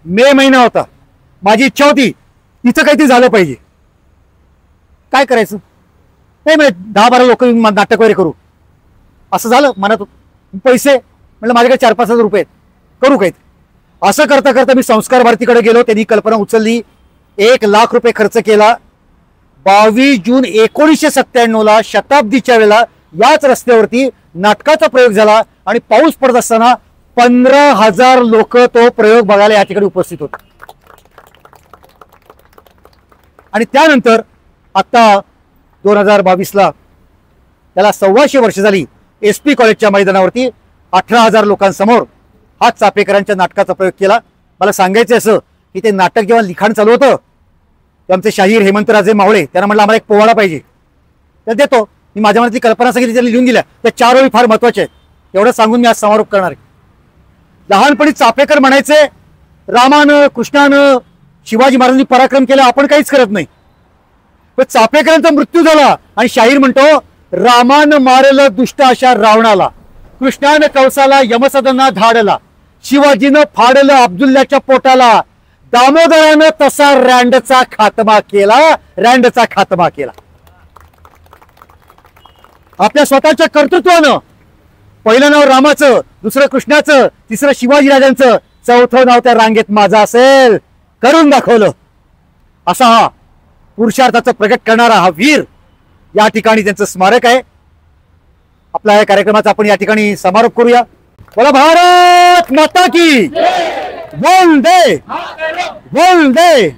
मे महिना होता. माझी इच्छा होती तिचं काहीतरी झालं पाहिजे. काय करायचं? नाही म्हणजे 10-12 लोक नाटक वगैरे करू, असं झालं मनात. पैसे म्हटलं माझ्याकडे 4-5 हजार रुपये करू काही. असं करता करता मी संस्कार भारतीकडे गेलो. त्यांनी कल्पना उचलली, 1 लाख रुपये खर्च केला. 22 जून 1997ला शताब्दीच्या वेळेला याच रस्त्यावरती नाटकाचा प्रयोग झाला आणि पाऊस पडत असताना 15,000 लोक तो प्रयोग बघायला या ठिकाणी उपस्थित होते. आणि त्यानंतर आता 2022ला त्याला 125 वर्ष झाली. SP कॉलेजच्या मैदानावरती 18,000 लोकांसमोर हा चापेकरांच्या नाटकाचा प्रयोग केला. मला सांगायचं असं की ते नाटक जेव्हा लिखाण चालू होतं, आमचे शाहीर हेमंतराजे मावळे त्यांना म्हटलं आम्हाला एक पोवाडा पाहिजे, तर देतो. मी माझ्या मनातली कल्पना सांगितली, त्यांनी लिहून दिल्या. त्या 4 ओळी फार महत्वाच्या आहेत. एवढं सांगून मी आज समारोप करणार आहे. लहानपणी चापेकर म्हणायचे, रामानं कृष्णानं शिवाजी महाराजांनी पराक्रम केला, आपण काहीच करत नाही. पण चापेकरांचा मृत्यू झाला आणि शाहीर म्हणतो, रामानं मारलं दुष्ट अशा रावणाला, कृष्णानं कौसाला यमसदना धाडला, शिवाजीनं फाडलं अब्दुल्ल्याच्या पोटाला, दामोदरानं तसा रँडचा खात्मा केला, रँडचा खात्मा केला. आपल्या स्वतःच्या कर्तृत्वानं पहिलं नाव रामाचं, दुसरं कृष्णाचं, तिसरं शिवाजीराजांचं, चौथं नाव त्या रांगेत माझं असेल, करून दाखवलं. असा हा पुरुषार्थाचं प्रकट करणारा हा वीर या ठिकाणी त्यांचं स्मारक आहे. आपल्या या कार्यक्रमाचा आपण या ठिकाणी समारोप करूया. बोला भारत माता की वंदे वंदे.